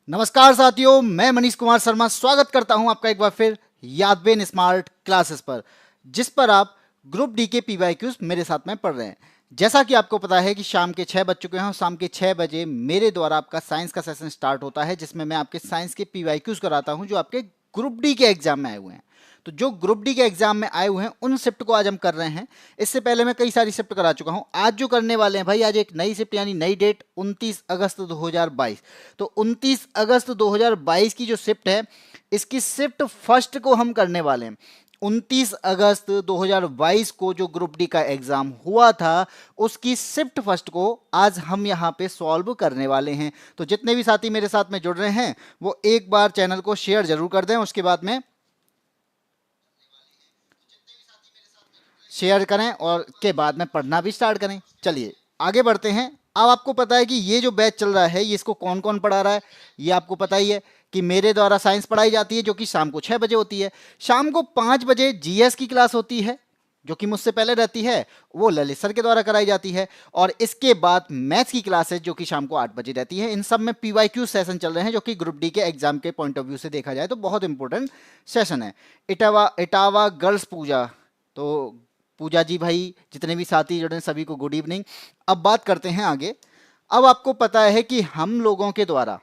नमस्कार साथियों, मैं मनीष कुमार शर्मा स्वागत करता हूं आपका एक बार फिर यादवेन स्मार्ट क्लासेस पर, जिस पर आप ग्रुप डी के पीवाईक्यूज मेरे साथ में पढ़ रहे हैं। जैसा कि आपको पता है कि शाम के 6 बज चुके हैं और शाम के 6 बजे मेरे द्वारा आपका साइंस का सेशन स्टार्ट होता है, जिसमें मैं आपके साइंस के पीवाईक्यूज कराता हूं जो आपके ग्रुप डी के एग्जाम में आए हुए हैं। तो जो ग्रुप डी के एग्जाम में आए हुए हैं उन शिफ्ट को आज हम कर रहे हैं। इससे पहले मैं कई सारी शिफ्ट करा चुका हूं। आज जो करने वाले हैं भाई, आज एक नई शिफ्ट यानी नई डेट 29 अगस्त 2022। तो 29 अगस्त 2022 की जो शिफ्ट है, इसकी शिफ्ट फर्स्ट को हम करने वाले हैं। 29 अगस्त 2022 को जो ग्रुप डी का एग्जाम हुआ था, उसकी शिफ्ट फर्स्ट को आज हम यहाँ पे सॉल्व करने वाले हैं। तो जितने भी साथी मेरे साथ में जुड़ रहे हैं वो एक बार चैनल को शेयर जरूर कर दें, उसके बाद में शेयर करें और के बाद में पढ़ना भी स्टार्ट करें। चलिए आगे बढ़ते हैं। अब आपको पता है कि ये जो बैच चल रहा है ये इसको कौन कौन पढ़ा रहा है, ये आपको पता ही है कि मेरे द्वारा साइंस पढ़ाई जाती है जो कि शाम को 6 बजे होती है। शाम को 5 बजे जीएस की क्लास होती है जो कि मुझसे पहले रहती है, वो ललित सर के द्वारा कराई जाती है। और इसके बाद मैथ्स की क्लासेस जो कि शाम को 8 बजे रहती है। इन सब में पीवाईक्यू सेशन चल रहे हैं जो कि ग्रुप डी के एग्जाम के पॉइंट ऑफ व्यू से देखा जाए तो बहुत इंपॉर्टेंट सेशन है। इटावा इटावा गर्ल्स पूजा, तो पूजा जी भाई, जितने भी साथी जुड़े हैं सभी को गुड इवनिंग। अब बात करते हैं आगे। अब आपको पता है कि हम लोगों के द्वारा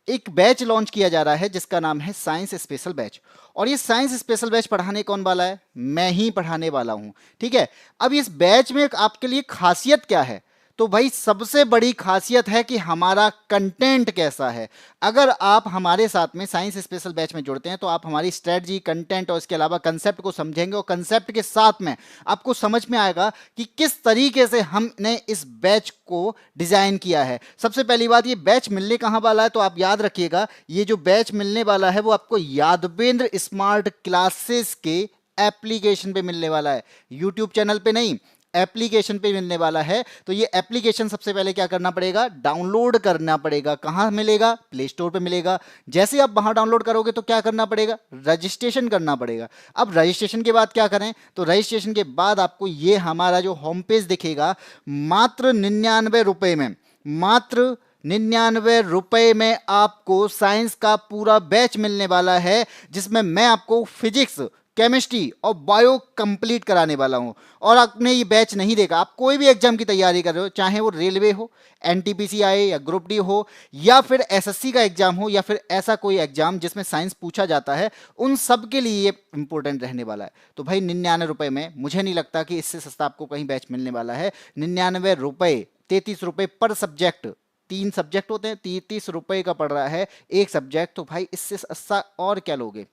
एक बैच लॉन्च किया जा रहा है जिसका नाम है साइंस स्पेशल बैच। और ये साइंस स्पेशल बैच पढ़ाने कौन वाला है? मैं ही पढ़ाने वाला हूं। ठीक है। अब इस बैच में आपके लिए खासियत क्या है? तो भाई सबसे बड़ी खासियत है कि हमारा कंटेंट कैसा है। अगर आप हमारे साथ में साइंस स्पेशल बैच में जुड़ते हैं तो आप हमारी स्ट्रेटजी, कंटेंट और इसके अलावा कंसेप्ट को समझेंगे और कंसेप्ट के साथ में आपको समझ में आएगा कि किस तरीके से हमने इस बैच को डिजाइन किया है। सबसे पहली बात, ये बैच मिलने कहाँ वाला है तो आप याद रखिएगा, ये जो बैच मिलने वाला है वो आपको यादवेंद्र स्मार्ट क्लासेस के एप्लीकेशन पे मिलने वाला है, यूट्यूब चैनल पे नहीं, एप्लीकेशन पे मिलने वाला है। तो ये एप्लीकेशन सबसे पहले क्या करना पड़ेगा? डाउनलोड करना पड़ेगा। कहां मिलेगा? प्ले स्टोर पे मिलेगा। जैसे आप वहां डाउनलोड करोगे तो क्या करना पड़ेगा? रजिस्ट्रेशन करना पड़ेगा। अब रजिस्ट्रेशन के बाद क्या करें? तो रजिस्ट्रेशन के बाद आपको ये हमारा जो होम पेज दिखेगा, मात्र 99 रुपए में, मात्र 99 रुपए में आपको साइंस का पूरा बैच मिलने वाला है, जिसमें मैं आपको फिजिक्स, केमिस्ट्री और बायो कंप्लीट कराने वाला हूं। और आपने ये बैच नहीं देखा, आप कोई भी एग्जाम की तैयारी कर रहे हो, चाहे वो रेलवे हो, एनटीपीसी आए या ग्रुप डी हो या फिर एसएससी का एग्जाम हो या फिर ऐसा कोई एग्जाम जिसमें साइंस पूछा जाता है, उन सब के लिए ये इंपॉर्टेंट रहने वाला है। तो भाई 99 रुपए में, मुझे नहीं लगता कि इससे सस्ता आपको कहीं बैच मिलने वाला है। 99 रुपए, 33 रुपए पर सब्जेक्ट, 3 सब्जेक्ट होते हैं, 33 रुपए का पड़ रहा है एक सब्जेक्ट। तो भाई इससे सस्ता और क्या लोगे?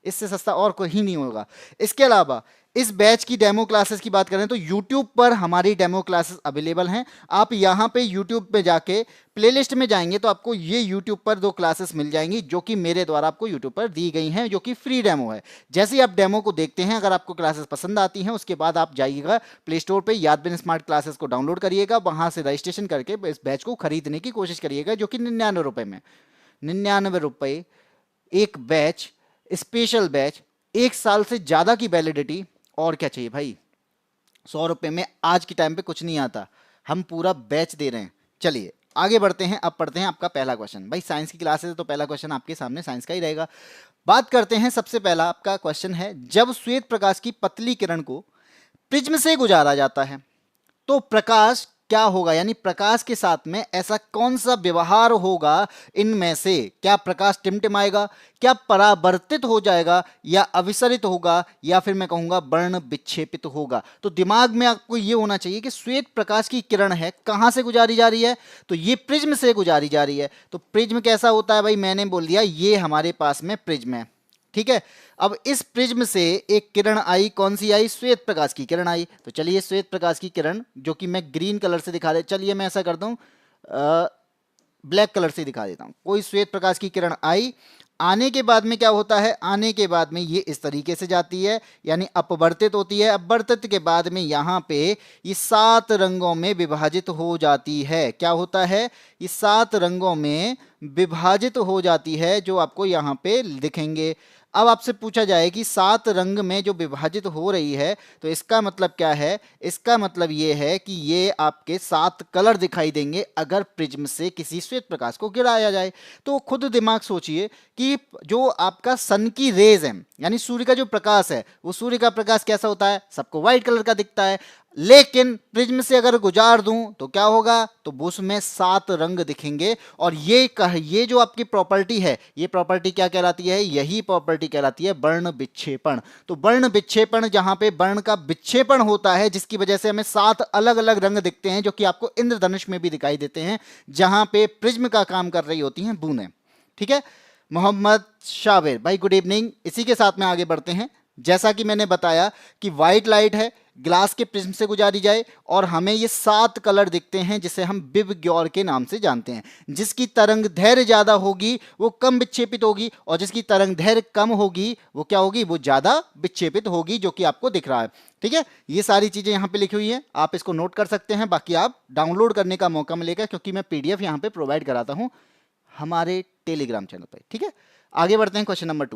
इससे सस्ता और कोई ही नहीं होगा। इसके अलावा इस बैच की डेमो क्लासेस की बात करें तो YouTube पर हमारी डेमो क्लासेस अवेलेबल हैं। आप यहाँ पे YouTube पे जाके प्लेलिस्ट में जाएंगे तो आपको ये YouTube पर 2 क्लासेस मिल जाएंगी जो कि मेरे द्वारा आपको YouTube पर दी गई हैं, जो कि फ्री डेमो है। जैसे ही आप डेमो को देखते हैं, अगर आपको क्लासेस पसंद आती हैं, उसके बाद आप जाइएगा प्ले स्टोर पर, यादवेन स्मार्ट क्लासेस को डाउनलोड करिएगा, वहां से रजिस्ट्रेशन करके इस बैच को खरीदने की कोशिश करिएगा, जो कि 99 रुपए में, 99 रुपए एक बैच, स्पेशल बैच, 1 साल से ज्यादा की वैलिडिटी। और क्या चाहिए भाई? 100 रुपए में आज के टाइम पे कुछ नहीं आता, हम पूरा बैच दे रहे हैं। चलिए आगे बढ़ते हैं। अब पढ़ते हैं आपका पहला क्वेश्चन। भाई साइंस की क्लास है तो पहला क्वेश्चन आपके सामने साइंस का ही रहेगा। बात करते हैं। सबसे पहला आपका क्वेश्चन है, जब श्वेत प्रकाश की पतली किरण को प्रिज्म से गुजारा जाता है तो प्रकाश क्या होगा? यानी प्रकाश के साथ में ऐसा कौन सा व्यवहार होगा इनमें से? क्या प्रकाश टिमटिमाएगा, क्या परावर्तित हो जाएगा, या अविसरित होगा, या फिर मैं कहूंगा वर्ण विक्षेपित होगा? तो दिमाग में आपको ये होना चाहिए कि श्वेत प्रकाश की किरण है, कहां से गुजारी जा रही है? तो ये प्रिज्म से गुजारी जा रही है। तो प्रिज्म कैसा होता है भाई? मैंने बोल दिया, ये हमारे पास में प्रिज्म है। ठीक है। अब इस प्रिज्म से एक किरण आई, कौन सी आई? श्वेत प्रकाश की किरण आई। तो चलिए श्वेत प्रकाश की किरण, जो कि मैं ग्रीन कलर से दिखा दे, चलिए मैं ऐसा करता हूं, ब्लैक कलर से दिखा देता हूं। कोई श्वेत प्रकाश की किरण आई, आने के बाद में क्या होता है? आने के बाद में ये इस तरीके से जाती है, यानी अपवर्तित होती है। अपवर्तित के बाद में यहाँ पे ये 7 रंगों में विभाजित हो जाती है। क्या होता है? ये 7 रंगों में विभाजित हो जाती है, जो आपको यहाँ पे दिखेंगे। अब आपसे पूछा जाए कि 7 रंग में जो विभाजित हो रही है, तो इसका मतलब क्या है? इसका मतलब ये है कि ये आपके 7 कलर दिखाई देंगे अगर प्रिज्म से किसी श्वेत प्रकाश को गिराया जाए। तो खुद दिमाग सोचिए कि जो आपका सन की रेज है, यानी सूर्य का जो प्रकाश है, वो सूर्य का प्रकाश कैसा होता है? सबको व्हाइट कलर का दिखता है। लेकिन प्रिज्म से अगर गुजार दूं तो क्या होगा? तो उसमें 7 रंग दिखेंगे। और ये जो आपकी प्रॉपर्टी है, ये प्रॉपर्टी क्या कहलाती है? यही प्रॉपर्टी कहलाती है वर्ण विक्षेपण। तो वर्ण विक्षेपण, जहां पे वर्ण का विक्षेपण होता है, जिसकी वजह से हमें 7 अलग अलग रंग दिखते हैं, जो कि आपको इंद्रधनुष में भी दिखाई देते हैं, जहां पे प्रिज्म का काम कर रही होती हैं बूंदें। ठीक है, मोहम्मद शाबिर भाई, गुड इवनिंग। इसी के साथ में आगे बढ़ते हैं। जैसा कि मैंने बताया कि व्हाइट लाइट है, ग्लास के प्रिज्म से गुजारी जाए और हमें ये 7 कलर दिखते हैं, जिसे हम विबग्योर के नाम से जानते हैं। जिसकी तरंग दैर्घ्य ज्यादा होगी वो कम विक्षेपित होगी, और जिसकी तरंग दैर्घ्य कम होगी वो क्या होगी? वो ज्यादा विक्षेपित होगी, जो कि आपको दिख रहा है। ठीक है, ये सारी चीजें यहाँ पे लिखी हुई हैं, आप इसको नोट कर सकते हैं। बाकी आप डाउनलोड करने का मौका मिलेगा, क्योंकि मैं पीडीएफ यहाँ पे प्रोवाइड कराता हूँ हमारे टेलीग्राम चैनल पर। ठीक है, आगे बढ़ते हैं। क्वेश्चन नंबर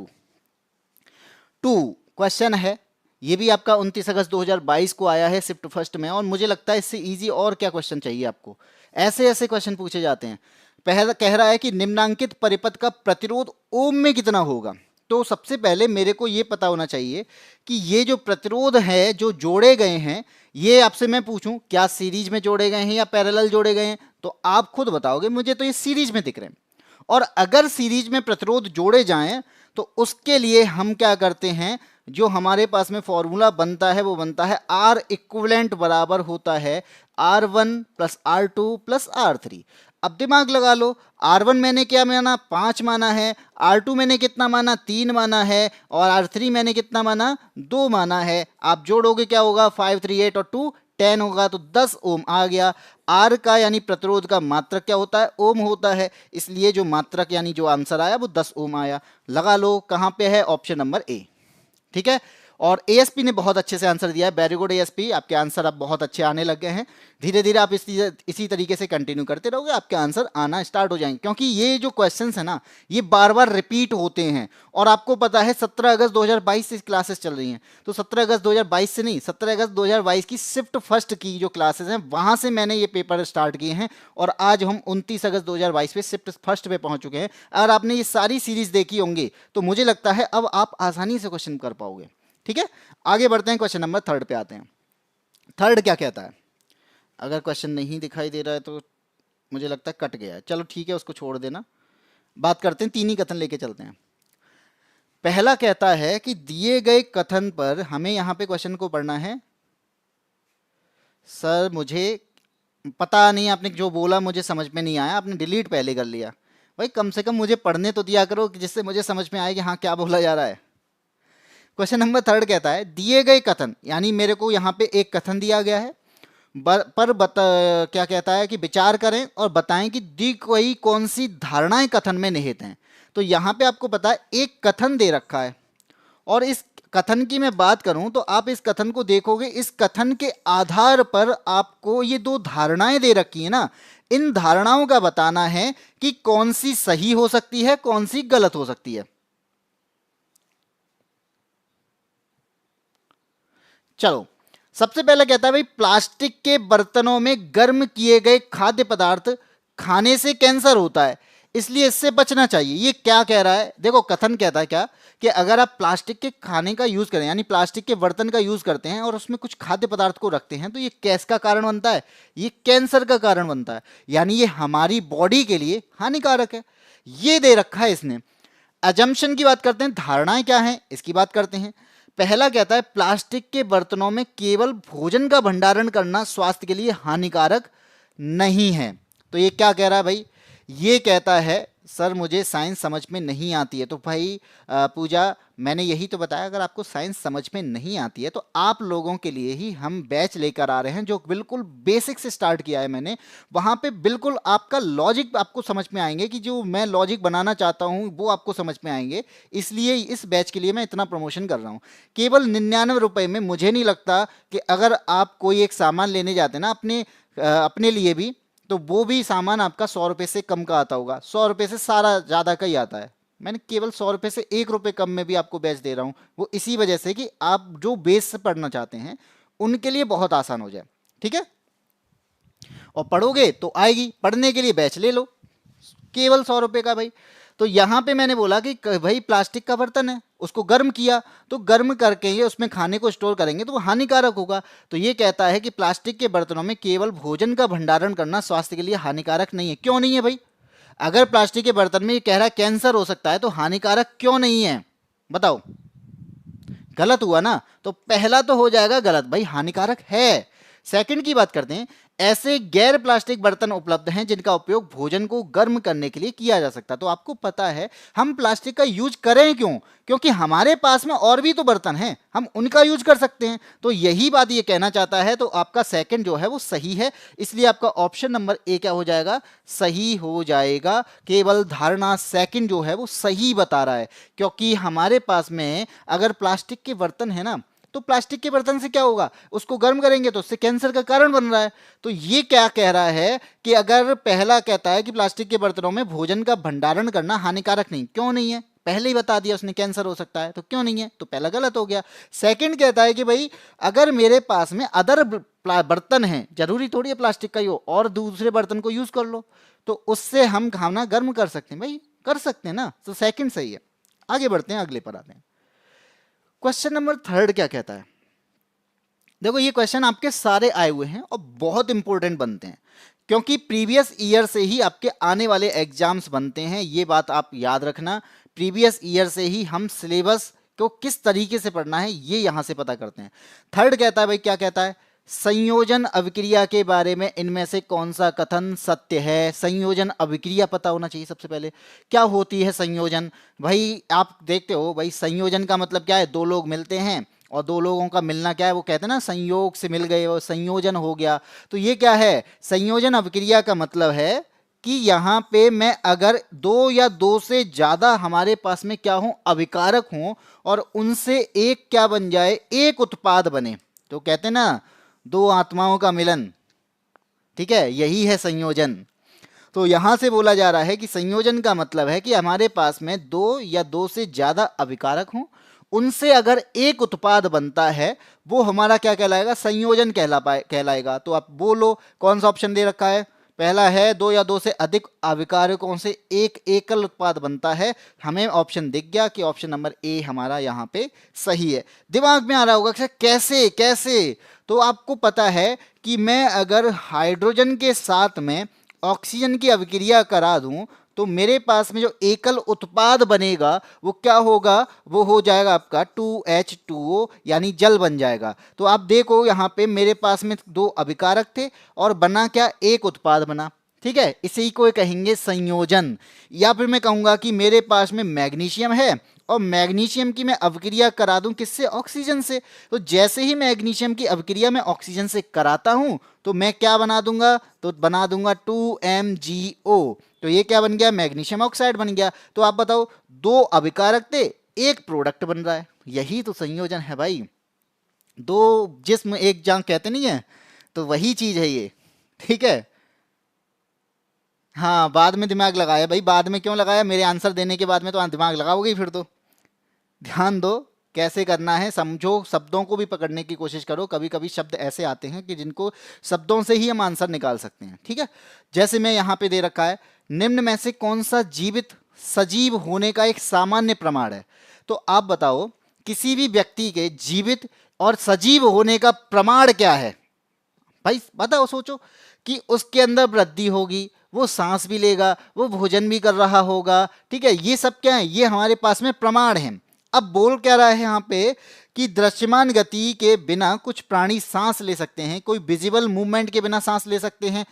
2 क्वेश्चन है, ये भी आपका 29 अगस्त 2022 को आया है शिफ्ट फर्स्ट में, और मुझे लगता है इससे इजी और क्या क्वेश्चन चाहिए आपको। ऐसे ऐसे क्वेश्चन पूछे जाते हैं। पहला कह रहा है कि निम्नांकित परिपथ का प्रतिरोध ओम में कितना होगा। तो सबसे पहले मेरे को ये पता होना चाहिए कि ये जो प्रतिरोध है जो जोड़े गए हैं, ये आपसे मैं पूछूं क्या सीरीज में जोड़े गए हैं या पैरेलल जोड़े गए हैं, तो आप खुद बताओगे। मुझे तो ये सीरीज में दिख रहे हैं। और अगर सीरीज में प्रतिरोध जोड़े जाएं तो उसके लिए हम क्या करते हैं, जो हमारे पास में फॉर्मूला बनता है वो बनता है R इक्विवेलेंट बराबर होता है R1 plus R2 plus R3। अब दिमाग लगा लो, R1 मैंने क्या माना? 5 माना है। R2 मैंने कितना माना? 3 माना है। और R3 मैंने कितना माना? 2 माना है। आप जोड़ोगे क्या होगा? 5 3 8 और 2 10 होगा, तो 10 ओम आ गया। R का यानी प्रतिरोध का मात्रक क्या होता है? ओम होता है। इसलिए जो मात्रक यानी जो आंसर आया वो 10 ओम आया। लगा लो कहां पे है? Option number A. ठीक है, और एएसपी ने बहुत अच्छे से आंसर दिया है। वेरी गुड एएसपी, आपके आंसर अब बहुत अच्छे आने लग गए हैं। धीरे धीरे आप इसी तरीके से कंटिन्यू करते रहोगे, आपके आंसर आना स्टार्ट हो जाएंगे। क्योंकि ये जो क्वेश्चंस है ना, ये बार बार रिपीट होते हैं। और आपको पता है 17 अगस्त 2022 से क्लासेस चल रही हैं, तो 17 अगस्त 2022 से नहीं, 17 अगस्त 2022 की शिफ्ट फर्स्ट की जो क्लासेस हैं वहां से मैंने ये पेपर स्टार्ट किए हैं। और आज हम 29 अगस्त 2022 पे शिफ्ट फर्स्ट पे पहुंच चुके हैं। अगर आपने ये सारी सीरीज देखी होंगी तो मुझे लगता है अब आप आसानी से क्वेश्चन कर पाओगे। ठीक है, आगे बढ़ते हैं। क्वेश्चन नंबर 3 पे आते हैं। थर्ड क्या कहता है? अगर क्वेश्चन नहीं दिखाई दे रहा है तो मुझे लगता है कट गया है। चलो ठीक है, उसको छोड़ देना। बात करते हैं, 3 ही कथन लेके चलते हैं। पहला कहता है कि दिए गए कथन पर हमें यहां पे क्वेश्चन को पढ़ना है। सर मुझे पता नहीं, आपने जो बोला मुझे समझ में नहीं आया, आपने डिलीट पहले कर लिया। भाई कम से कम मुझे पढ़ने तो दिया करो, जिससे मुझे समझ में आए कि हाँ क्या बोला जा रहा है। क्वेश्चन नंबर 3 कहता है दिए गए कथन, यानी मेरे को यहाँ पे एक कथन दिया गया है, क्या कहता है कि विचार करें और बताएं कि दी गई कौन सी धारणाएं कथन में निहित हैं। तो यहाँ पे आपको पता है एक कथन दे रखा है, और इस कथन की मैं बात करूं तो आप इस कथन को देखोगे, इस कथन के आधार पर आपको ये 2 धारणाएं दे रखी है ना, इन धारणाओं का बताना है कि कौन सी सही हो सकती है, कौन सी गलत हो सकती है। चलो, सबसे पहले कहता है भाई प्लास्टिक के बर्तनों में गर्म किए गए खाद्य पदार्थ खाने से कैंसर होता है, इसलिए इससे बचना चाहिए। ये क्या कह रहा है? देखो कथन कहता है क्या कि अगर आप प्लास्टिक के खाने का यूज करें, यानी प्लास्टिक के बर्तन का यूज करते हैं और उसमें कुछ खाद्य पदार्थ को रखते हैं, तो ये कैस का कारण बनता है, ये कैंसर का कारण बनता है, यानी ये हमारी बॉडी के लिए हानिकारक है। ये दे रखा है इसने। अजम्पशन की बात करते हैं, धारणाएं क्या हैं इसकी बात करते हैं। पहला कहता है प्लास्टिक के बर्तनों में केवल भोजन का भंडारण करना स्वास्थ्य के लिए हानिकारक नहीं है। तो ये क्या कह रहा है भाई? ये कहता है सर मुझे साइंस समझ में नहीं आती है। तो भाई पूजा, मैंने यही तो बताया, अगर आपको साइंस समझ में नहीं आती है तो आप लोगों के लिए ही हम बैच लेकर आ रहे हैं, जो बिल्कुल बेसिक से स्टार्ट किया है मैंने। वहाँ पे बिल्कुल आपका लॉजिक आपको समझ में आएंगे, कि जो मैं लॉजिक बनाना चाहता हूँ वो आपको समझ में आएंगे। इसलिए इस बैच के लिए मैं इतना प्रमोशन कर रहा हूँ। केवल 99 रुपये में मुझे नहीं लगता कि अगर आप कोई एक सामान लेने जाते हैं ना अपने लिए भी, तो वो भी सामान आपका 100 रुपये से कम का आता होगा, 100 रुपये से सारा ज़्यादा का ही आता है। मैंने केवल 100 रुपये से 1 रुपये कम में भी आपको बेच दे रहा हूँ, वो इसी वजह से कि आप जो बेस से पढ़ना चाहते हैं उनके लिए बहुत आसान हो जाए, ठीक है। और पढ़ोगे तो आएगी, पढ़ने के लिए बैच ले लो केवल 100 रुपये का भाई। तो यहाँ पे मैंने बोला कि भाई प्लास्टिक का बर्तन है, उसको गर्म किया, तो गर्म करके ये उसमें खाने को स्टोर करेंगे तो वो हानिकारक होगा। तो ये कहता है कि प्लास्टिक के बर्तनों में केवल भोजन का भंडारण करना स्वास्थ्य के लिए हानिकारक नहीं है। क्यों नहीं है भाई? अगर प्लास्टिक के बर्तन में ये कह रहा है कैंसर हो सकता है, तो हानिकारक क्यों नहीं है बताओ? गलत हुआ ना। तो पहला तो हो जाएगा गलत भाई, हानिकारक है। सेकंड की बात करते हैं, ऐसे गैर प्लास्टिक बर्तन उपलब्ध हैं जिनका उपयोग भोजन को गर्म करने के लिए किया जा सकता है। तो आपको पता है हम प्लास्टिक का यूज करें क्यों? क्योंकि हमारे पास में और भी तो बर्तन हैं, हम उनका यूज कर सकते हैं। तो यही बात ये कहना चाहता है। तो आपका सेकंड जो है वो सही है, इसलिए आपका ऑप्शन नंबर ए क्या हो जाएगा? सही हो जाएगा। केवल धारणा सेकंड जो है वो सही बता रहा है, क्योंकि हमारे पास में अगर प्लास्टिक के बर्तन है ना, तो प्लास्टिक के बर्तन से क्या होगा? उसको गर्म करेंगे तो उससे कैंसर का कारण बन रहा है। तो ये क्या कह रहा है कि अगर पहला कहता है कि प्लास्टिक के बर्तनों में भोजन का भंडारण करना हानिकारक नहीं, क्यों नहीं है? पहले ही बता दिया उसने कैंसर हो सकता है, तो क्यों नहीं है? तो पहला गलत हो गया। सेकंड कहता है कि भाई अगर मेरे पास में अदर बर्तन है, जरूरी थोड़ी है प्लास्टिक का ही हो, और दूसरे बर्तन को यूज कर लो तो उससे हम खाना गर्म कर सकते हैं। भाई कर सकते हैं ना, तो सेकंड सही है। आगे बढ़ते हैं, अगले पर आते हैं। क्वेश्चन नंबर थर्ड क्या कहता है? देखो ये क्वेश्चन आपके सारे आए हुए हैं और बहुत इंपॉर्टेंट बनते हैं, क्योंकि प्रीवियस ईयर से ही आपके आने वाले एग्जाम्स बनते हैं। ये बात आप याद रखना, प्रीवियस ईयर से ही हम सिलेबस को किस तरीके से पढ़ना है ये यहां से पता करते हैं। थर्ड कहता है भाई, क्या कहता है? संयोजन अभिक्रिया के बारे में इनमें से कौन सा कथन सत्य है? संयोजन अभिक्रिया पता होना चाहिए सबसे पहले। क्या होती है संयोजन? भाई आप देखते हो भाई, संयोजन का मतलब क्या है? दो लोग मिलते हैं और दो लोगों का मिलना क्या है? वो कहते हैं ना संयोग से मिल गए, वो संयोजन हो गया। तो ये क्या है? संयोजन अभिक्रिया का मतलब है कि यहाँ पे मैं अगर दो या दो से ज्यादा हमारे पास में क्या हो? अभिकारक हों, और उनसे एक क्या बन जाए? एक उत्पाद बने, तो कहते हैं ना दो आत्माओं का मिलन, ठीक है, यही है संयोजन। तो यहां से बोला जा रहा है कि संयोजन का मतलब है कि हमारे पास में दो या दो से ज्यादा अभिकारक हों, उनसे अगर एक उत्पाद बनता है, वो हमारा क्या कहलाएगा? संयोजन कहलाएगा। तो आप बोलो कौन सा ऑप्शन दे रखा है? पहला है दो या दो से अधिक अभिकारकों से एक एकल उत्पाद बनता है। हमें ऑप्शन दिख गया कि ऑप्शन नंबर ए हमारा यहाँ पे सही है। दिमाग में आ रहा होगा कि कैसे कैसे? तो आपको पता है कि मैं अगर हाइड्रोजन के साथ में ऑक्सीजन की अभिक्रिया करा दूं, तो मेरे पास में जो एकल उत्पाद बनेगा वो क्या होगा? वो हो जाएगा आपका 2H2O, यानी जल बन जाएगा। तो आप देखो यहाँ पे मेरे पास में दो अभिकारक थे और बना क्या? एक उत्पाद बना, ठीक है। इसी को कहेंगे संयोजन। या फिर मैं कहूँगा कि मेरे पास में मैग्नीशियम है और मैग्नीशियम की मैं अभिक्रिया करा दूं किससे? ऑक्सीजन से। तो जैसे ही मैग्नीशियम की अभिक्रिया मैं ऑक्सीजन से कराता हूं, तो मैं क्या बना दूंगा? तो बना दूंगा 2MgO। तो ये क्या बन गया? मैग्नीशियम ऑक्साइड बन गया। तो आप बताओ, दो अभिकारक थे, एक प्रोडक्ट बन रहा है। यही तो संयोजन है भाई। दो जिस्म एक जान कहते नहीं है, तो वही चीज है ये, ठीक है। हाँ, बाद में दिमाग लगाया भाई। बाद में क्यों लगाया? मेरे आंसर देने के बाद में तो दिमाग लगाओगे ही फिर तो। ध्यान दो कैसे करना है, समझो, शब्दों को भी पकड़ने की कोशिश करो। कभी कभी शब्द ऐसे आते हैं कि जिनको शब्दों से ही हम आंसर निकाल सकते हैं, ठीक है। जैसे मैं यहाँ पे दे रखा है, निम्न में से कौन सा जीवित सजीव होने का एक सामान्य प्रमाण है? तो आप बताओ, किसी भी व्यक्ति के जीवित और सजीव होने का प्रमाण क्या है भाई? बताओ, सोचो कि उसके अंदर वृद्धि होगी, वो सांस भी लेगा, वो भोजन भी कर रहा होगा, ठीक है। ये सब क्या है? ये हमारे पास में प्रमाण है। अब बोल क्या रहा है यहाँ पे कि दृश्यमान गति के बिना कुछ प्राणी सांस ले सकते हैं, कोई विजिबल मूवमेंट के बिना सांस ले सकते हैं।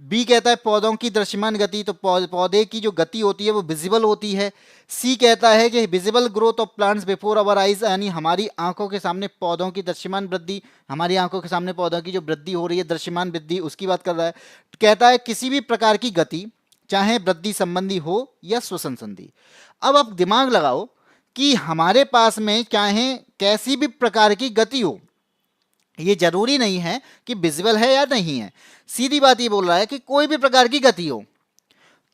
बी कहता है पौधों की दृश्यमान गति, तो पौधे की जो गति होती है वो विजिबल होती है। सी कहता है कि visible growth of plants before our eyes, यानी हमारी आंखों के सामने पौधों की दृश्यमान वृद्धि, हमारी आंखों के सामने पौधों की जो वृद्धि हो रही है, दृश्यमान वृद्धि, उसकी बात कर रहा है। कहता है किसी भी प्रकार की गति, चाहे वृद्धि संबंधी हो या श्वसन संबंधी। अब आप दिमाग लगाओ कि हमारे पास में चाहे कैसी भी प्रकार की गति हो, ये जरूरी नहीं है कि विजिबल है या नहीं है। सीधी बात ये बोल रहा है कि कोई भी प्रकार की गति हो,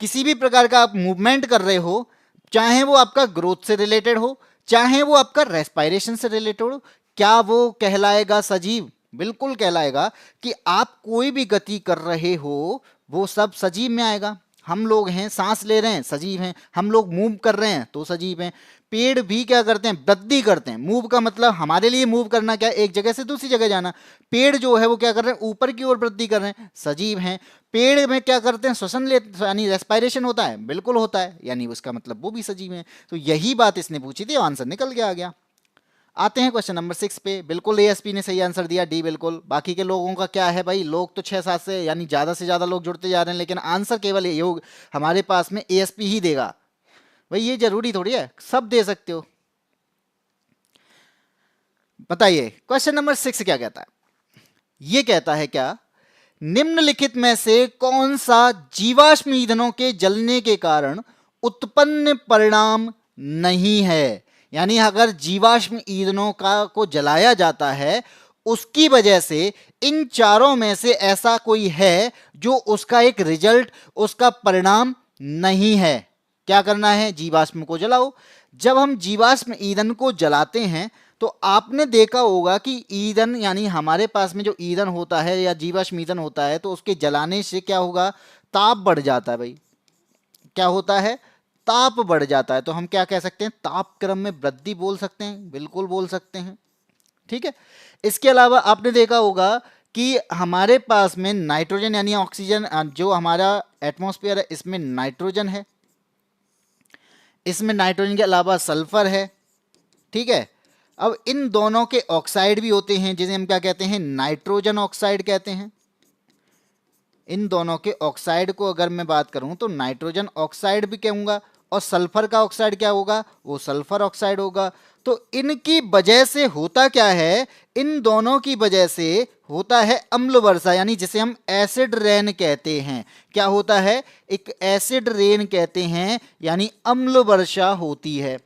किसी भी प्रकार का आप मूवमेंट कर रहे हो, चाहे वो आपका ग्रोथ से रिलेटेड हो, चाहे वो आपका रेस्पायरेशन से रिलेटेड हो, क्या वो कहलाएगा सजीव? बिल्कुल कहलाएगा। कि आप कोई भी गति कर रहे हो वो सब सजीव में आएगा। हम लोग हैं, सांस ले रहे हैं, सजीव हैं। हम लोग मूव कर रहे हैं तो सजीव हैं। पेड़ भी क्या करते हैं? वृद्धि करते हैं। मूव का मतलब हमारे लिए मूव करना क्या है? एक जगह से दूसरी जगह जाना। पेड़ जो है वो क्या कर रहे हैं? ऊपर की ओर वृद्धि कर रहे हैं, सजीव हैं। पेड़ में क्या करते हैं? श्वसन ले, यानी रेस्पायरेशन होता है, बिल्कुल होता है, यानी उसका मतलब वो भी सजीव है। तो यही बात इसने पूछी थी, आंसर निकल के आ गया। आते हैं क्वेश्चन नंबर 6 पे। बिल्कुल एएसपी ने सही आंसर दिया, डी बिल्कुल। बाकी के लोगों का क्या है भाई? लोग तो 6-7 से यानी ज़्यादा से ज़्यादा लोग जुड़ते जा रहे हैं, लेकिन आंसर केवल ये हो हमारे पास में एएसपी ही देगा। भाई ये जरूरी थोड़ी है सब दे सकते हो। बताइए क्वेश्चन नंबर 6 क्या कहता है? ये कहता है क्या, निम्नलिखित में से कौन सा जीवाश्म ईंधनों के जलने के कारण उत्पन्न परिणाम नहीं है? यानी अगर जीवाश्म ईंधनों का को जलाया जाता है उसकी वजह से इन चारों में से ऐसा कोई है जो उसका एक रिजल्ट, उसका परिणाम नहीं है। क्या करना है? जीवाश्म को जलाओ। जब हम जीवाश्म ईंधन को जलाते हैं तो आपने देखा होगा कि ईंधन यानी हमारे पास में जो ईंधन होता है या जीवाश्म ईंधन होता है तो उसके जलाने से क्या होगा? ताप बढ़ जाता है भाई। क्या होता है? ताप बढ़ जाता है। तो हम क्या कह सकते हैं? तापक्रम में वृद्धि बोल सकते हैं, बिल्कुल बोल सकते हैं। ठीक है। इसके अलावा आपने देखा होगा कि हमारे पास में नाइट्रोजन यानी ऑक्सीजन, जो हमारा एटमॉस्फेयर है इसमें नाइट्रोजन है, इसमें नाइट्रोजन के अलावा सल्फर है। ठीक है। अब इन दोनों के ऑक्साइड भी होते हैं जिसे हम क्या कहते हैं? नाइट्रोजन ऑक्साइड कहते हैं। इन दोनों के ऑक्साइड को अगर मैं बात करूं तो नाइट्रोजन ऑक्साइड भी कहूंगा, और सल्फर का ऑक्साइड क्या होगा? वो सल्फर ऑक्साइड होगा। तो इनकी वजह से होता क्या है? इन दोनों की वजह से होता है अम्ल वर्षा, यानी जिसे हम एसिड रेन कहते हैं। क्या होता है? एक एसिड रेन कहते हैं, यानी अम्ल वर्षा होती है।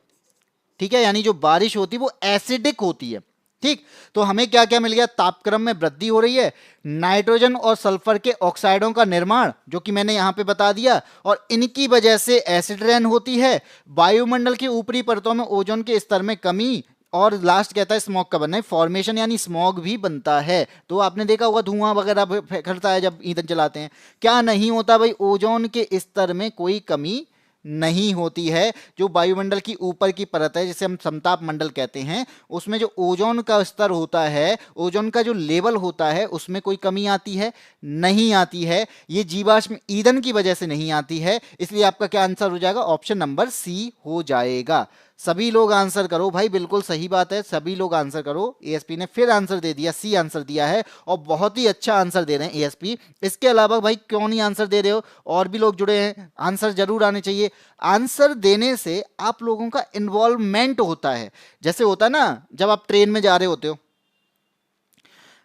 ठीक है। यानी जो बारिश होती है वो एसिडिक होती है। ठीक। तो हमें क्या क्या मिल गया? तापक्रम में वृद्धि हो रही है, नाइट्रोजन और सल्फर के ऑक्साइडों का निर्माण जो कि मैंने यहां पे बता दिया, और इनकी वजह से एसिड रेन होती है, वायुमंडल की ऊपरी परतों में ओजोन के स्तर में कमी, और लास्ट कहता है स्मॉग का बनना है, फॉर्मेशन यानी स्मॉग भी बनता है। तो आपने देखा होगा धुआं वगैरह फैलता है जब ईंधन चलाते हैं। क्या नहीं होता भाई? ओजोन के स्तर में कोई कमी नहीं होती है। जो वायुमंडल की ऊपर की परत है जिसे हम समताप मंडल कहते हैं, उसमें जो ओजोन का स्तर होता है, ओजोन का जो लेवल होता है, उसमें कोई कमी आती है? नहीं आती है। ये जीवाश्म ईंधन की वजह से नहीं आती है। इसलिए आपका क्या आंसर हो जाएगा? ऑप्शन नंबर सी हो जाएगा। सभी लोग आंसर करो भाई, बिल्कुल सही बात है, सभी लोग आंसर करो। एएसपी ने फिर आंसर दे दिया, सी आंसर दिया है, और बहुत ही अच्छा आंसर दे रहे हैं एएसपी। इसके अलावा भाई क्यों नहीं आंसर दे रहे हो? और भी लोग जुड़े हैं, आंसर जरूर आने चाहिए। आंसर देने से आप लोगों का इन्वॉल्वमेंट होता है। जैसे होता है ना, जब आप ट्रेन में जा रहे होते हो,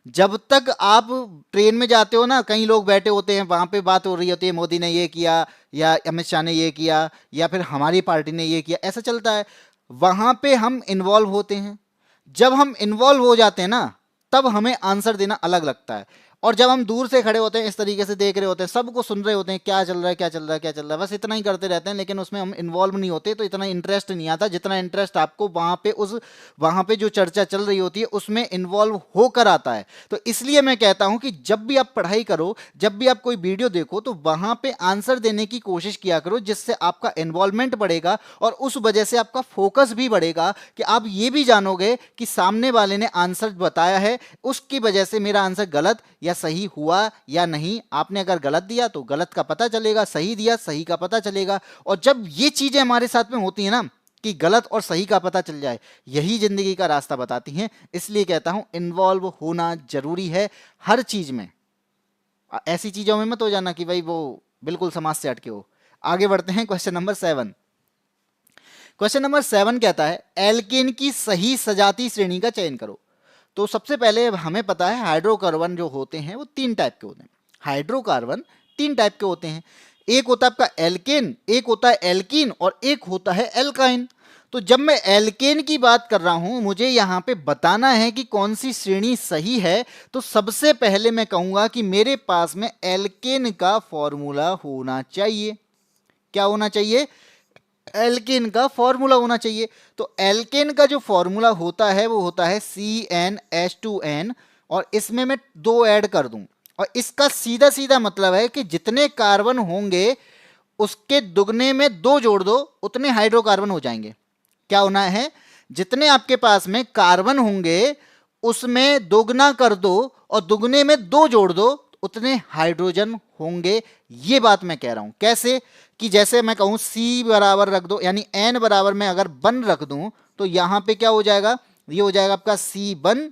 जब तक आप ट्रेन में जाते हो ना, कई लोग बैठे होते हैं, वहां पे बात हो रही होती है, मोदी ने ये किया, या अमित शाह ने ये किया, या फिर हमारी पार्टी ने ये किया, ऐसा चलता है। वहां पे हम इन्वॉल्व होते हैं। जब हम इन्वॉल्व हो जाते हैं ना, तब हमें आंसर देना अलग लगता है। और जब हम दूर से खड़े होते हैं, इस तरीके से देख रहे होते हैं, सबको सुन रहे होते हैं, क्या चल रहा है, क्या चल रहा है, क्या चल रहा है, बस इतना ही करते रहते हैं, लेकिन उसमें हम इन्वॉल्व नहीं होते, तो इतना इंटरेस्ट नहीं आता जितना इंटरेस्ट आपको वहां पे जो चर्चा चल रही होती है उसमें इन्वॉल्व होकर आता है। तो इसलिए मैं कहता हूं कि जब भी आप पढ़ाई करो, जब भी आप कोई वीडियो देखो, तो वहां पे आंसर देने की कोशिश किया करो, जिससे आपका इन्वॉल्वमेंट बढ़ेगा, और उस वजह से आपका फोकस भी बढ़ेगा, कि आप ये भी जानोगे कि सामने वाले ने आंसर बताया है, उसकी वजह से मेरा आंसर गलत या सही हुआ या नहीं। आपने अगर गलत दिया तो गलत का पता चलेगा, सही दिया सही का पता चलेगा। और जब ये चीजें हमारे साथ में होती है ना, कि गलत और सही का पता चल जाए, यही जिंदगी का रास्ता बताती हैं। इसलिए कहता हूं इन्वॉल्व होना जरूरी है हर चीज में। ऐसी चीजों में मत हो जाना कि भाई वो बिल्कुल समाज से हटके हो। आगे बढ़ते हैं क्वेश्चन नंबर 7। क्वेश्चन नंबर 7 कहता है एल्केन की सही सजाती श्रेणी का चयन करो। तो सबसे पहले हमें पता है हाइड्रोकार्बन जो होते हैं वो 3 टाइप के होते हैं। हाइड्रोकार्बन 3 टाइप के होते हैं। एक होता है आपका एल्केन, एक होता है एल्कीन, और एक होता है एल्काइन। तो जब मैं एल्केन की बात कर रहा हूं, मुझे यहां पे बताना है कि कौन सी श्रेणी सही है। तो सबसे पहले मैं कहूंगा कि मेरे पास में एल्केन का फॉर्मूला होना चाहिए। क्या होना चाहिए? एल्केन का फॉर्मूला होना चाहिए। तो एल्केन का जो फॉर्मूला होता है वो होता है CnH2n, और इसमें मैं 2 ऐड कर दूं, और इसका सीधा सीधा मतलब है कि जितने कार्बन होंगे उसके दुगने में 2 जोड़ दो, उतने हाइड्रोकार्बन हो जाएंगे। क्या होना है? जितने आपके पास में कार्बन होंगे उसमें दोगुना कर दो और दुगने में 2 जोड़ दो, उतने हाइड्रोजन होंगे। ये बात मैं कह रहा हूं। कैसे? कि जैसे मैं कहूं C बराबर रख दो, यानी N बराबर मैं अगर 1 रख दूं तो यहां पे क्या हो जाएगा? ये हो जाएगा आपका C1,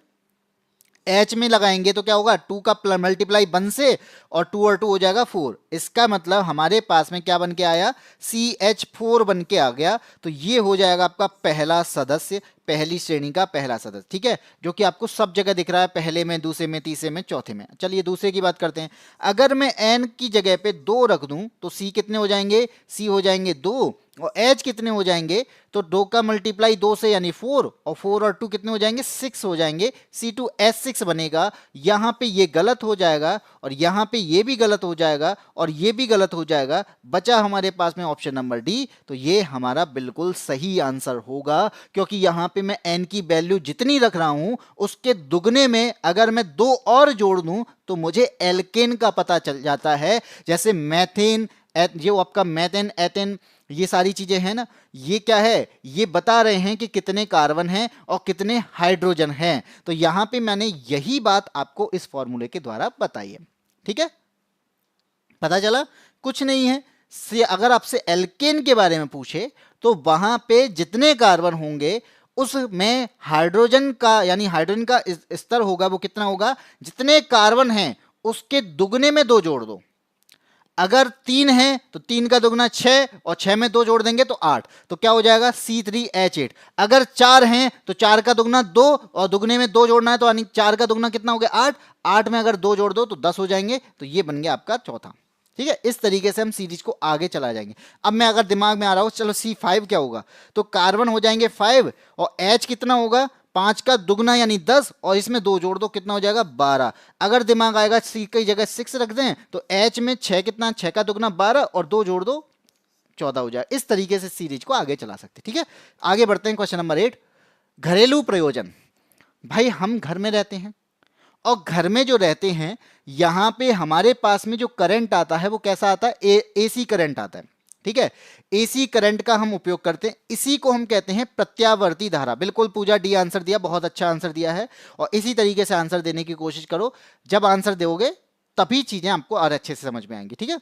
H में लगाएंगे तो क्या होगा? 2 का मल्टीप्लाई 1 से, और 2 और 2 हो जाएगा 4। इसका मतलब हमारे पास में क्या बन के आया? CH4 बन के आ गया। तो ये हो जाएगा आपका पहला सदस्य, पहली श्रेणी का पहला सदस्य। ठीक है, जो कि आपको सब जगह दिख रहा है, पहले में, दूसरे में, तीसरे में, चौथे में। चलिए दूसरे की बात करते हैं। अगर मैं N की जगह पे 2 रख दूं तो C कितने हो जाएंगे? C हो जाएंगे 2, और H कितने हो जाएंगे? तो 2 का मल्टीप्लाई 2 से यानी 4, और 4 और 2 कितने हो जाएंगे? 6 हो जाएंगे। C2H6 बनेगा। यहां पे ये गलत हो जाएगा, और यहां पे ये भी गलत हो जाएगा, और ये भी गलत हो जाएगा। बचा हमारे पास में ऑप्शन नंबर डी। तो ये हमारा बिल्कुल सही आंसर होगा, क्योंकि यहां पे मैं N की वैल्यू जितनी रख रहा हूं उसके दुगने में अगर मैं 2 और जोड़ दूं तो मुझे एल्केन का पता चल जाता है। जैसे मैथेन, जो आपका मैथेन, एथेन, ये सारी चीजें हैं ना, ये क्या है? ये बता रहे हैं कि कितने कार्बन हैं और कितने हाइड्रोजन हैं। तो यहां पे मैंने यही बात आपको इस फॉर्मूले के द्वारा बताई है। ठीक है, पता चला? कुछ नहीं है। अगर आपसे एल्केन के बारे में पूछे तो वहां पे जितने कार्बन होंगे उसमें हाइड्रोजन का, यानी हाइड्रोजन का स्तर होगा, वो कितना होगा? जितने कार्बन हैं उसके दुगने में 2 जोड़ दो। अगर 3 है तो 3 का दुगना 6, और 6 में 2 जोड़ देंगे तो 8। तो क्या हो जाएगा? C3H8। अगर 4 हैं तो 4 का दुगना 2, और दुगने में 2 जोड़ना है तो यानी 4 का दुगना कितना हो गया? 8। 8 में अगर 2 जोड़ दो तो 10 हो जाएंगे। तो ये बन गया आपका चौथा। ठीक है, इस तरीके से हम सीरीज को आगे चला जाएंगे। अब मैं अगर दिमाग में आ रहा हूं, चलो C5 क्या होगा? तो कार्बन हो जाएंगे 5, और H कितना होगा? 5 का दुगना यानी 10, और इसमें 2 जोड़ दो, कितना हो जाएगा? 12। अगर दिमाग आएगा C की जगह 6 रख दें तो H में 6 कितना? 6 का दुगना 12, और 2 जोड़ दो 14 हो जाए। इस तरीके से सीरीज को आगे चला सकते। ठीक है, आगे बढ़ते हैं। क्वेश्चन नंबर 8, घरेलू प्रयोजन। भाई हम घर में रहते हैं, और घर में जो रहते हैं यहां पे हमारे पास में जो करंट आता है वो कैसा आता है? AC करंट आता है। ठीक है, AC करंट का हम उपयोग करते हैं। इसी को हम कहते हैं प्रत्यावर्ती धारा। बिल्कुल पूजा डी आंसर दिया, बहुत अच्छा आंसर दिया है। और इसी तरीके से आंसर देने की कोशिश करो। जब आंसर दोगे तभी चीजें आपको और अच्छे से समझ में आएंगी। ठीक है,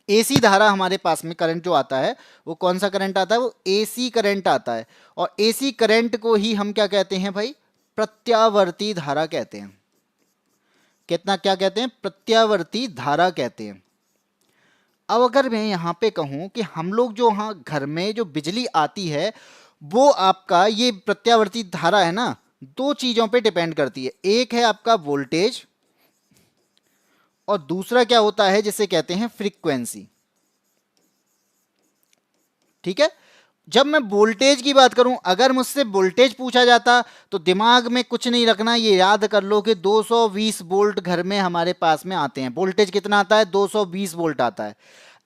AC धारा हमारे पास में करंट जो आता है वो कौन सा करंट आता है? वो AC करंट आता है। और AC करंट को ही हम क्या कहते हैं भाई? प्रत्यावर्ती धारा कहते हैं। कितना क्या कहते हैं? प्रत्यावर्ती धारा कहते हैं। अब अगर मैं यहां पे कहूं कि हम लोग जो हाँ घर में जो बिजली आती है वो आपका ये प्रत्यावर्ती धारा है ना, 2 चीजों पे डिपेंड करती है। एक है आपका वोल्टेज, और दूसरा क्या होता है जिसे कहते हैं फ्रीक्वेंसी। ठीक है, जब मैं वोल्टेज की बात करूं, अगर मुझसे वोल्टेज पूछा जाता तो दिमाग में कुछ नहीं रखना, ये याद कर लो कि 220 वोल्ट घर में हमारे पास में आते हैं। वोल्टेज कितना आता है? 220 वोल्ट आता है।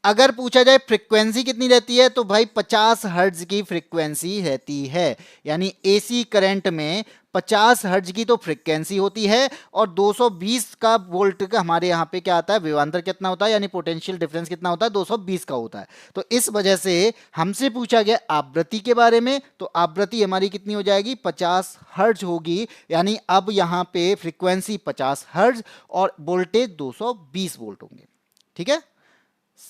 अगर पूछा जाए फ्रीक्वेंसी कितनी रहती है तो भाई 50 हर्ट्ज की फ्रीक्वेंसी रहती है। यानी AC करंट में 50 हर्ट्ज की तो फ्रीक्वेंसी होती है, और 220 का वोल्ट का हमारे यहाँ पे क्या आता है? विभवांतर कितना होता है, यानी पोटेंशियल डिफरेंस कितना होता है? 220 का होता है। तो इस वजह से हमसे पूछा गया आवृत्ति के बारे में, तो आवृत्ति हमारी कितनी हो जाएगी? 50 हर्ट्ज होगी। यानी अब यहाँ पे फ्रीक्वेंसी 50 हर्ट्ज और वोल्टेज 220 वोल्ट होंगे। ठीक है,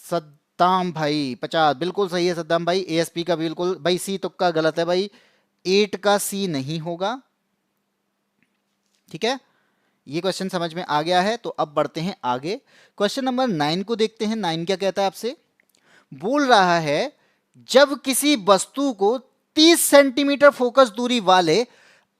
सद्दाम भाई 50 बिल्कुल सही है। सद्दाम भाई ASP का बिल्कुल भाई, C तुक्का गलत है भाई, 8 का C नहीं होगा। ठीक है, ये क्वेश्चन समझ में आ गया है। तो अब बढ़ते हैं आगे, क्वेश्चन नंबर 9 को देखते हैं। 9 क्या कहता है आपसे? बोल रहा है जब किसी वस्तु को 30 सेंटीमीटर फोकस दूरी वाले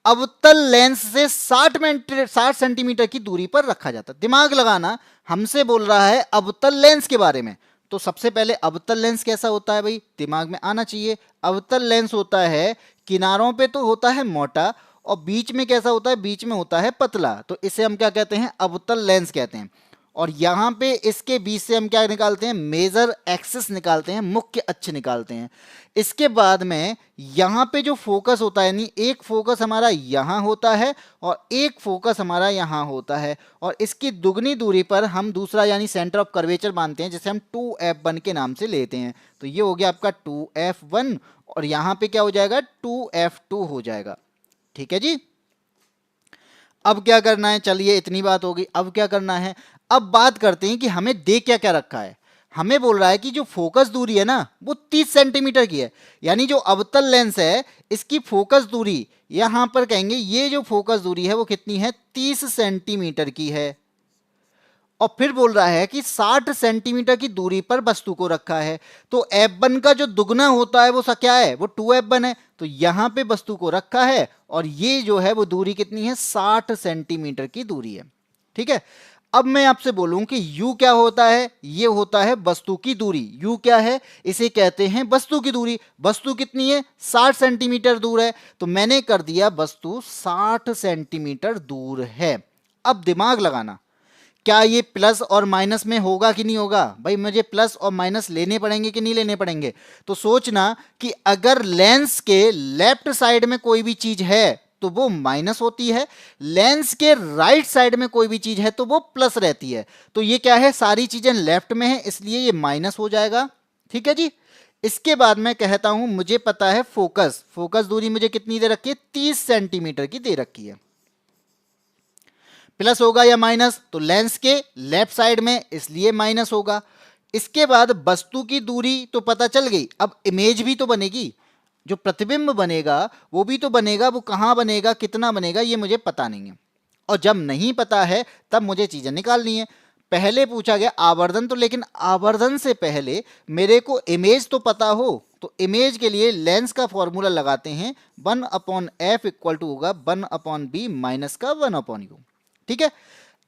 अवतल लेंस से 60 सेंटीमीटर की दूरी पर रखा जाता है। दिमाग लगाना, हमसे बोल रहा है अवतल लेंस के बारे में। तो सबसे पहले अवतल लेंस कैसा होता है भाई, दिमाग में आना चाहिए। अवतल लेंस होता है किनारों पे तो होता है मोटा, और बीच में कैसा होता है, बीच में होता है पतला, तो इसे हम क्या कहते हैं, अवतल लेंस कहते हैं। और यहाँ पे इसके बीच से हम क्या निकालते हैं, मेजर एक्सिस निकालते हैं, मुख्य अक्ष निकालते हैं। इसके बाद में यहाँ पे जो फोकस होता है, यानी एक फोकस हमारा यहाँ होता है और एक फोकस हमारा यहाँ होता है, और इसकी दुगनी दूरी पर हम दूसरा यानी सेंटर ऑफ कर्वेचर मानते हैं, जिसे हम 2f1 के नाम से लेते हैं। तो ये हो गया आपका 2f1, और यहाँ पे क्या हो जाएगा, 2f2 हो जाएगा। ठीक है जी। अब क्या करना है, चलिए इतनी बात हो गई, अब क्या करना है, अब बात करते हैं कि हमें दे क्या क्या रखा है। हमें बोल रहा है कि जो फोकस दूरी है ना वो 30 सेंटीमीटर की है, यानी जो अवतल लेंस है इसकी फोकस दूरी यहां पर कहेंगे, ये जो फोकस दूरी है वो कितनी है, 30 सेंटीमीटर की है। और फिर बोल रहा है कि 60 सेंटीमीटर की दूरी पर वस्तु को रखा है। तो f1 का जो दुगना होता है वो सा क्या है, वो 2f1 है। तो यहां पे वस्तु को रखा है और ये जो है वो दूरी कितनी है, 60 सेंटीमीटर की दूरी है। ठीक है। अब मैं आपसे बोलूं कि u क्या होता है, ये होता है वस्तु की दूरी। u क्या है, इसे कहते हैं वस्तु की दूरी। वस्तु कितनी है, 60 सेंटीमीटर दूर है, तो मैंने कर दिया वस्तु 60 सेंटीमीटर दूर है। अब दिमाग लगाना, क्या ये प्लस और माइनस में होगा कि नहीं होगा, भाई मुझे प्लस और माइनस लेने पड़ेंगे कि नहीं लेने पड़ेंगे। तो सोचना कि अगर लेंस के लेफ्ट साइड में कोई भी चीज है तो वो माइनस होती है, लेंस के राइट साइड में कोई भी चीज है तो वो प्लस रहती है। तो ये क्या है, सारी चीजें लेफ्ट में है, इसलिए ये माइनस हो जाएगा। ठीक है जी। इसके बाद मैं कहता हूं, मुझे पता है फोकस, फोकस दूरी मुझे कितनी दे रखी है, 30 सेंटीमीटर की दे रखी है। प्लस होगा या माइनस, तो लेंस के लेफ्ट साइड में, इसलिए माइनस होगा। इसके बाद वस्तु की दूरी तो पता चल गई, अब इमेज भी तो बनेगी, जो प्रतिबिंब बनेगा वो भी तो बनेगा, वो कहां बनेगा, कितना बनेगा, ये मुझे पता नहीं है। और जब नहीं पता है तब मुझे चीजें निकालनी है। पहले पूछा गया आवर्धन, तो लेकिन आवर्धन से पहले मेरे को इमेज तो पता हो, तो इमेज के लिए लेंस का फॉर्मूला लगाते हैं, 1/f इक्वल टू होगा 1/b माइनस का 1/u। ठीक है।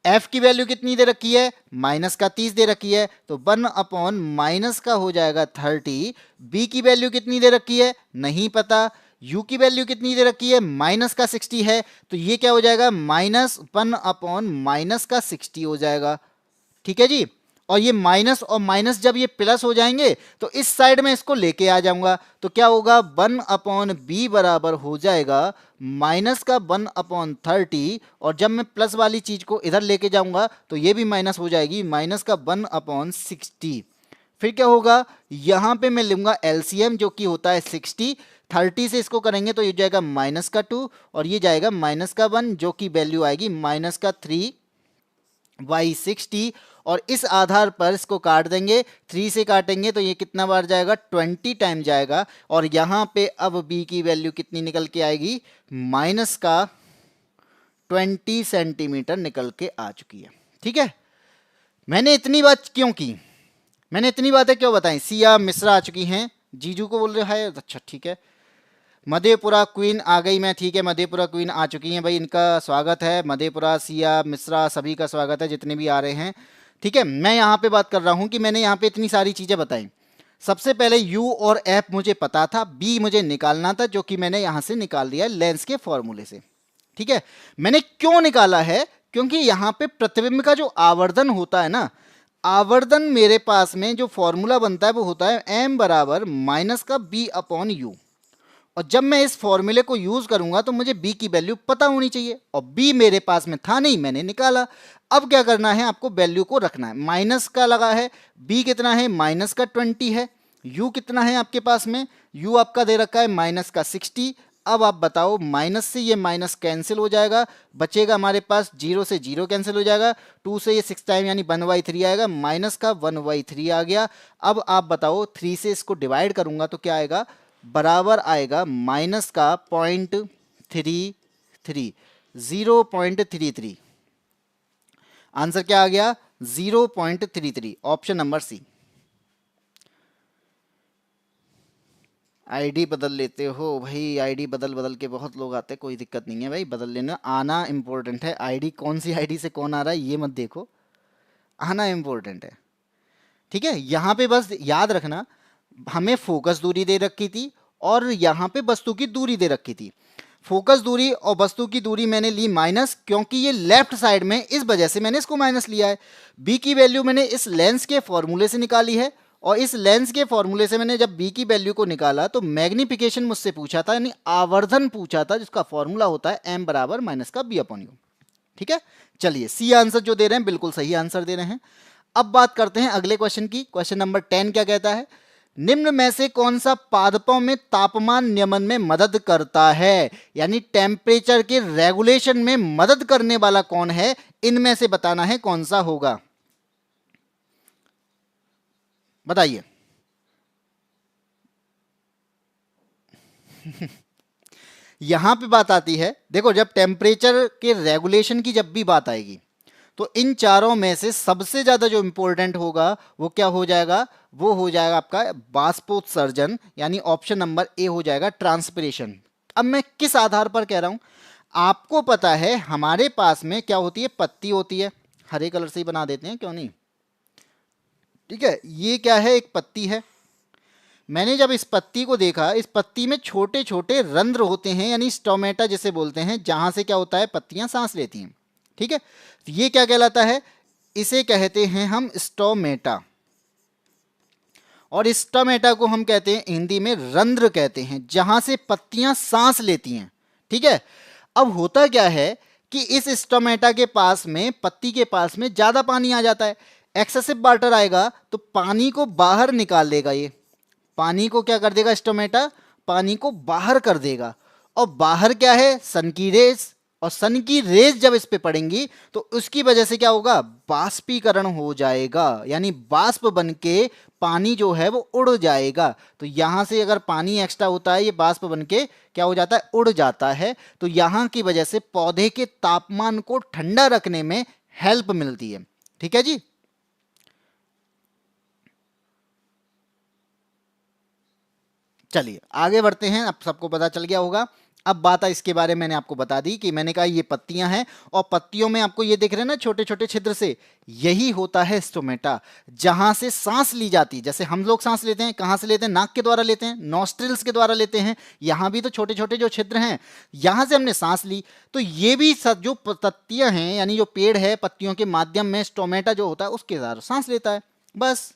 f की वैल्यू कितनी दे रखी है, माइनस का 30 दे रखी है, तो 1 माइनस का हो जाएगा 30। b की वैल्यू कितनी दे रखी है, नहीं पता। u की वैल्यू कितनी दे रखी है, माइनस का 60 है, तो ये क्या हो जाएगा, -1 माइनस का 60 हो जाएगा। ठीक है जी। और ये माइनस और माइनस जब ये प्लस हो जाएंगे तो इस साइड में इसको लेके आ जाऊंगा, तो क्या होगा, 1/b बराबर हो जाएगा माइनस का 1/30, और जब मैं प्लस वाली चीज को इधर लेके जाऊंगा तो ये भी माइनस हो जाएगी, माइनस का 1/60। फिर क्या होगा, यहां पे मैं लूंगा एलसीएम जो कि होता है 60, 30 से इसको करेंगे तो ये जाएगा माइनस का 2 और ये जाएगा माइनस का 1, जो कि वैल्यू आएगी माइनस का 3/60। और इस आधार पर इसको काट देंगे, 3 से काटेंगे तो ये कितना बार जाएगा, 20 टाइम जाएगा। और यहाँ पे अब b की वैल्यू कितनी निकल के आएगी, माइनस का 20 सेंटीमीटर निकल के आ चुकी है। ठीक है। मैंने इतनी बात क्यों की, मैंने इतनी बातें क्यों बताई, सिया मिश्रा आ चुकी हैं, जीजू को बोल रहे हैं, अच्छा ठीक है। मधेपुरा क्वीन आ गई मैं, ठीक है, मधेपुरा क्वीन आ चुकी हैं भाई, इनका स्वागत है। मधेपुरा, सिया, मिश्रा, सभी का स्वागत है जितने भी आ रहे हैं। ठीक है। मैं यहाँ पे बात कर रहा हूँ कि मैंने यहाँ पे इतनी सारी चीज़ें बताई। सबसे पहले u और f मुझे पता था, b मुझे निकालना था, जो कि मैंने यहाँ से निकाल दिया है लेंस के फॉर्मूले से। ठीक है। मैंने क्यों निकाला है, क्योंकि यहाँ पे प्रतिबिंब का जो आवर्धन होता है ना, आवर्धन मेरे पास में जो फॉर्मूला बनता है वो होता है m बराबर माइनस का b/u। और जब मैं इस फॉर्मूले को यूज करूंगा तो मुझे b की वैल्यू पता होनी चाहिए, और b मेरे पास में था नहीं, मैंने निकाला। अब क्या करना है, आपको वैल्यू को रखना है, माइनस का लगा है, b कितना है, माइनस का 20 है, u कितना है आपके पास में, u आपका दे रखा है माइनस का 60। अब आप बताओ, माइनस से ये माइनस कैंसिल हो जाएगा, बचेगा हमारे पास 0 से 0 कैंसिल हो जाएगा, 2 से ये 6 टाइम यानी 1/3 आएगा, माइनस का 1/3 आ गया। अब आप बताओ, 3 से इसको डिवाइड करूंगा तो क्या आएगा, बराबर आएगा माइनस का 0.33, 0.33। आंसर क्या आ गया, 0.33, ऑप्शन नंबर सी। आईडी बदल लेते हो भाई, आईडी बदल बदल के बहुत लोग आते हैं, कोई दिक्कत नहीं है भाई, बदल लेना, आना इंपॉर्टेंट है। आईडी कौन सी आईडी से कौन आ रहा है ये मत देखो, आना इंपॉर्टेंट है। ठीक है, यहां पे बस याद रखना हमें फोकस दूरी दे रखी थी और यहां पे वस्तु की दूरी दे रखी थी। फोकस दूरी और वस्तु की दूरी मैंने ली माइनस, क्योंकि ये लेफ्ट साइड में, इस वजह से मैंने इसको माइनस लिया है। बी की वैल्यू मैंने इस लेंस के फॉर्मूले से निकाली है, और इस लेंस के फॉर्मूले से मैंने जब बी की वैल्यू को निकाला तो मैग्निफिकेशन मुझसे पूछा था, यानी आवर्धन पूछा था, जिसका फॉर्मूला होता है एम बराबर माइनस का बी अपॉन यू। ठीक है, चलिए सी आंसर जो दे रहे हैं बिल्कुल सही आंसर दे रहे हैं। अब बात करते हैं अगले क्वेश्चन की। क्वेश्चन नंबर 10 क्या कहता है, निम्न में से कौन सा पादपों में तापमान नियमन में मदद करता है, यानी टेम्परेचर के रेगुलेशन में मदद करने वाला कौन है, इनमें से बताना है कौन सा होगा, बताइए। यहां पे बात आती है, देखो जब टेम्परेचर के रेगुलेशन की जब भी बात आएगी तो इन चारों में से सबसे ज्यादा जो इंपॉर्टेंट होगा वो क्या हो जाएगा, वो हो जाएगा आपका बाष्पोत्सर्जन, यानी ऑप्शन नंबर ए हो जाएगा ट्रांसपिरेशन। अब मैं किस आधार पर कह रहा हूं, आपको पता है हमारे पास में क्या होती है, पत्ती होती है, हरे कलर से ही बना देते हैं क्यों नहीं, ठीक है, ये क्या है, एक पत्ती है। मैंने जब इस पत्ती को देखा, इस पत्ती में छोटे छोटे रंध्र होते हैं, यानी स्टोमेटा जिसे बोलते हैं, जहां से क्या होता है, पत्तियां सांस लेती हैं। ठीक है, तो ये क्या कहलाता है, इसे कहते हैं हम स्टोमेटा, और स्टोमेटा को हम कहते हैं हिंदी में रंध्र कहते हैं, जहां से पत्तियां सांस लेती हैं। ठीक है, अब होता क्या है कि इस स्टोमेटा के पास में, पत्ती के पास में ज्यादा पानी आ जाता है, एक्सेसिव वाटर आएगा तो पानी को बाहर निकाल देगा, ये पानी को क्या कर देगा, स्टोमेटा पानी को बाहर कर देगा। और बाहर क्या है, सन की रेज, और सन की रेज जब इस पे पड़ेंगी तो उसकी वजह से क्या होगा, बाष्पीकरण हो जाएगा, यानी बाष्प बन के पानी जो है वो उड़ जाएगा। तो यहां से अगर पानी एक्स्ट्रा होता है, ये बाष्प बन के क्या हो जाता है, उड़ जाता है। तो यहां की वजह से पौधे के तापमान को ठंडा रखने में हेल्प मिलती है। ठीक है जी, चलिए आगे बढ़ते हैं। अब सबको पता चल गया होगा। अब बात है इसके बारे में, मैंने आपको बता दी कि मैंने कहा ये पत्तियां हैं, और पत्तियों में आपको ये दिख रहे हैं ना छोटे छोटे छिद्र से, यही होता है स्टोमेटा, जहां से सांस ली जाती है। जैसे हम लोग सांस लेते हैं, कहां से लेते हैं, नाक के द्वारा लेते हैं, नॉस्ट्रिल्स के द्वारा लेते हैं। यहां भी तो छोटे छोटे जो छिद्र हैं, यहां से हमने सांस ली, तो ये भी सब जो पत्तियां हैं, यानी जो पेड़ है, पत्तियों के माध्यम में स्टोमेटा जो होता है उसके द्वारा सांस लेता है। बस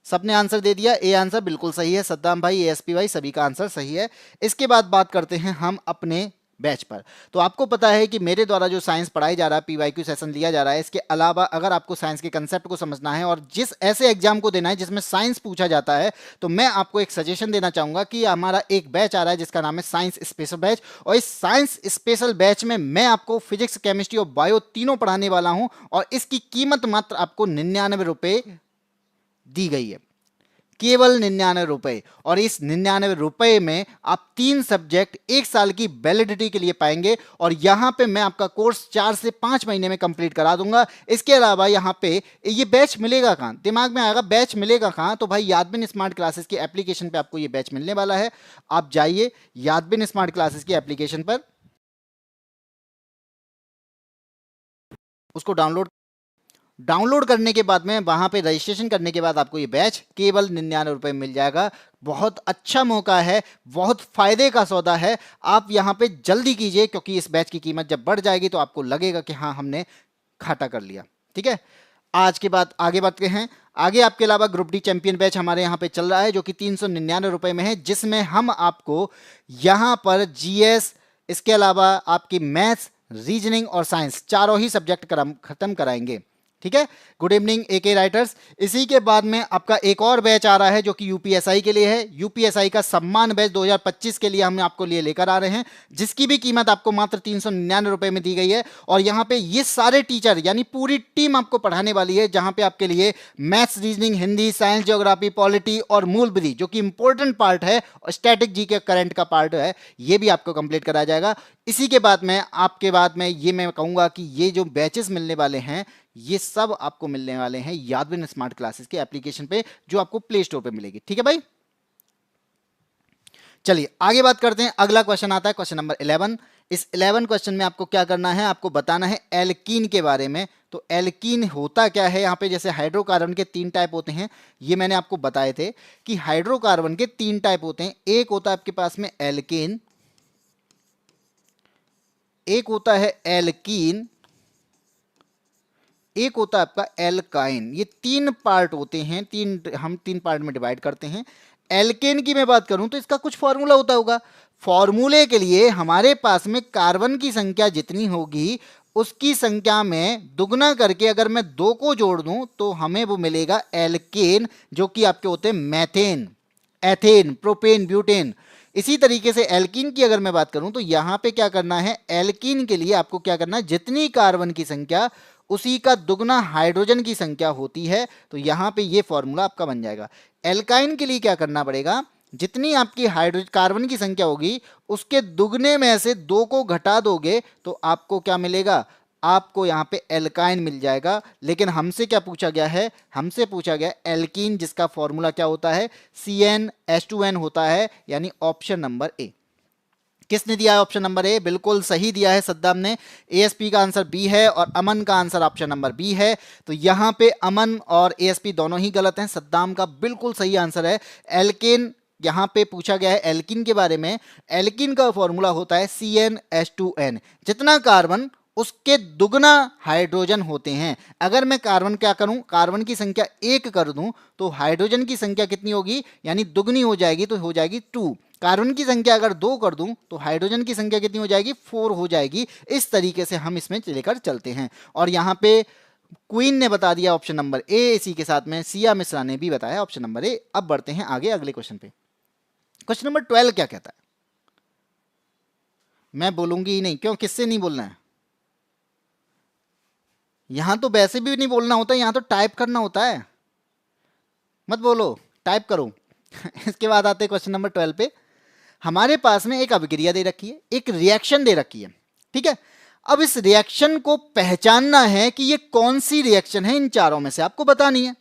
सबने आंसर दे दिया, ए आंसर बिल्कुल सही है। सद्दाम भाई, एएसपी भाई, सभी का आंसर सही है। इसके बाद बात करते हैं हम अपने बैच पर। तो आपको पता है कि मेरे द्वारा जो साइंस पढ़ाई जा रहा है, पीवाईक्यू सेशन लिया जा रहा है, इसके अलावा अगर आपको साइंस के कंसेप्ट को समझना है और जिस ऐसे एग्जाम को देना है जिसमें साइंस पूछा जाता है, तो मैं आपको एक सजेशन देना चाहूंगा कि हमारा एक बैच आ रहा है जिसका नाम है साइंस स्पेशल बैच। और इस साइंस स्पेशल बैच में मैं आपको फिजिक्स, केमिस्ट्री और बायो तीनों पढ़ाने वाला हूं, और इसकी कीमत मात्र आपको 99 रुपए दी गई है, केवल 99 रुपए। और इस 99 रुपए में आप 3 सब्जेक्ट 1 साल की वैलिडिटी के लिए पाएंगे, और यहां पे मैं आपका कोर्स 4 से 5 महीने में कंप्लीट करा दूंगा। इसके अलावा यहां पे ये बैच मिलेगा कहां, दिमाग में आएगा बैच मिलेगा कहां, तो भाई यादबिन स्मार्ट क्लासेस की एप्लीकेशन पे आपको ये बैच मिलने वाला है। आप जाइए यादबिन स्मार्ट क्लासेस की एप्लीकेशन पर, उसको डाउनलोड करने के बाद में वहां पे रजिस्ट्रेशन करने के बाद आपको ये बैच केवल 99 रुपए मिल जाएगा। बहुत अच्छा मौका है, बहुत फायदे का सौदा है। आप यहां पे जल्दी कीजिए, क्योंकि इस बैच की कीमत जब बढ़ जाएगी तो आपको लगेगा कि हाँ हमने घाटा कर लिया। ठीक है, आज के बाद आगे बढ़ते हैं। आगे आपके अलावा ग्रुप डी चैंपियन बैच हमारे यहाँ पे चल रहा है, जो कि 399 रुपए में है, जिसमें हम आपको यहाँ पर जीएस, इसके अलावा आपकी मैथ्स, रीजनिंग और साइंस चारों ही सब्जेक्ट खत्म कराएंगे। ठीक है, गुड इवनिंग एके राइटर्स। इसी के बाद में आपका एक और बैच आ रहा है जो कि यूपीएसआई के लिए है। यूपीएसआई का सम्मान बैच 2025 के लिए हम आपको लिए लेकर आ रहे हैं, जिसकी भी कीमत आपको मात्र 399 में दी गई है। और यहाँ पे ये सारे टीचर यानी पूरी टीम आपको पढ़ाने वाली है, जहां पे आपके लिए maths, reasoning, Hindi, science, geography, polity और मूल विधि, जो कि इंपॉर्टेंट पार्ट है, और स्टैटिक जी के करंट का पार्ट है, ये भी आपको कंप्लीट कराया जाएगा। इसी के बाद में आपके बाद में ये मैं कहूंगा कि ये जो बैचेस मिलने वाले हैं, ये सब आपको मिलने वाले हैं यादविन स्मार्ट क्लासेस के एप्लीकेशन पे, जो आपको प्ले स्टोर पे मिलेगी। ठीक है भाई, चलिए आगे बात करते हैं। अगला क्वेश्चन आता है क्वेश्चन नंबर 11। इस 11 क्वेश्चन में आपको क्या करना है, आपको बताना है एल्कीन के बारे में। तो एल्कीन होता क्या है यहाँ पे, जैसे हाइड्रोकार्बन के 3 टाइप होते हैं, ये मैंने आपको बताए थे कि हाइड्रोकार्बन के 3 टाइप होते हैं। एक होता है आपके पास में एल्केन, एक होता है एल्कीन, एक होता है आपका एल्काइन। ये 3 पार्ट होते हैं, हम 3 पार्ट में डिवाइड करते हैं। एल्केन की मैं बात करूं तो इसका कुछ फॉर्मूला होगा। फॉर्मूले के लिए हमारे पास में कार्बन की संख्या जितनी होगी उसकी संख्या में दुगना करके अगर मैं 2 को जोड़ दूं तो हमें वो मिलेगा एल्केन, जो कि आपके होते हैं मैथेन, एथेन, प्रोपेन, ब्यूटेन। इसी तरीके से एल्कीन की अगर मैं बात करूं तो यहां पे क्या करना है, एल्कीन के लिए आपको क्या करना है, जितनी कार्बन की संख्या उसी का दुगना हाइड्रोजन की संख्या होती है। तो यहां पे ये फॉर्मूला आपका बन जाएगा। एल्काइन के लिए क्या करना पड़ेगा, जितनी आपकी हाइड्रोजन कार्बन की संख्या होगी उसके दुगने में से 2 को घटा दोगे तो आपको क्या मिलेगा, आपको यहां पे एल्काइन मिल जाएगा। लेकिन हमसे क्या पूछा गया है, हमसे पूछा गया एल्कीन, जिसका फॉर्मूला क्या होता है, CnH2n होता है, यानी ऑप्शन नंबर ए। किसने दिया है ऑप्शन नंबर ए, बिल्कुल सही दिया है सद्दाम ने। एएसपी का आंसर बी है और अमन का आंसर ऑप्शन नंबर बी है। तो यहां पे अमन और एएसपी दोनों ही गलत हैं, सद्दाम का बिल्कुल सही आंसर है एल्केन। यहां पे पूछा गया है एल्किन के बारे में, एल्किन का फॉर्मूला होता है CnH2n, जितना कार्बन उसके दुगना हाइड्रोजन होते हैं। अगर मैं कार्बन क्या करूं, कार्बन की संख्या 1 कर दूं तो हाइड्रोजन की संख्या कितनी होगी, यानी दुगनी हो जाएगी, तो हो जाएगी 2। कार्बन की संख्या अगर 2 कर दूं तो हाइड्रोजन की संख्या कितनी हो जाएगी, 4 हो जाएगी। इस तरीके से हम इसमें लेकर चलते हैं। और यहां पे क्वीन ने बता दिया ऑप्शन नंबर ए, इसी के साथ में सिया मिश्रा ने भी बताया ऑप्शन नंबर ए। अब बढ़ते हैं आगे अगले क्वेश्चन पे। क्वेश्चन नंबर 12 क्या कहता है, मैं बोलूंगी ही नहीं, क्यों, किससे नहीं बोलना है, यहां तो वैसे भी नहीं बोलना होता, यहां तो टाइप करना होता है, मत बोलो, टाइप करो। इसके बाद आते हैं क्वेश्चन नंबर 12 पे। हमारे पास में एक अभिक्रिया दे रखी है, एक रिएक्शन दे रखी है, ठीक है। अब इस रिएक्शन को पहचानना है कि ये कौन सी रिएक्शन है, इन चारों में से आपको बतानी है।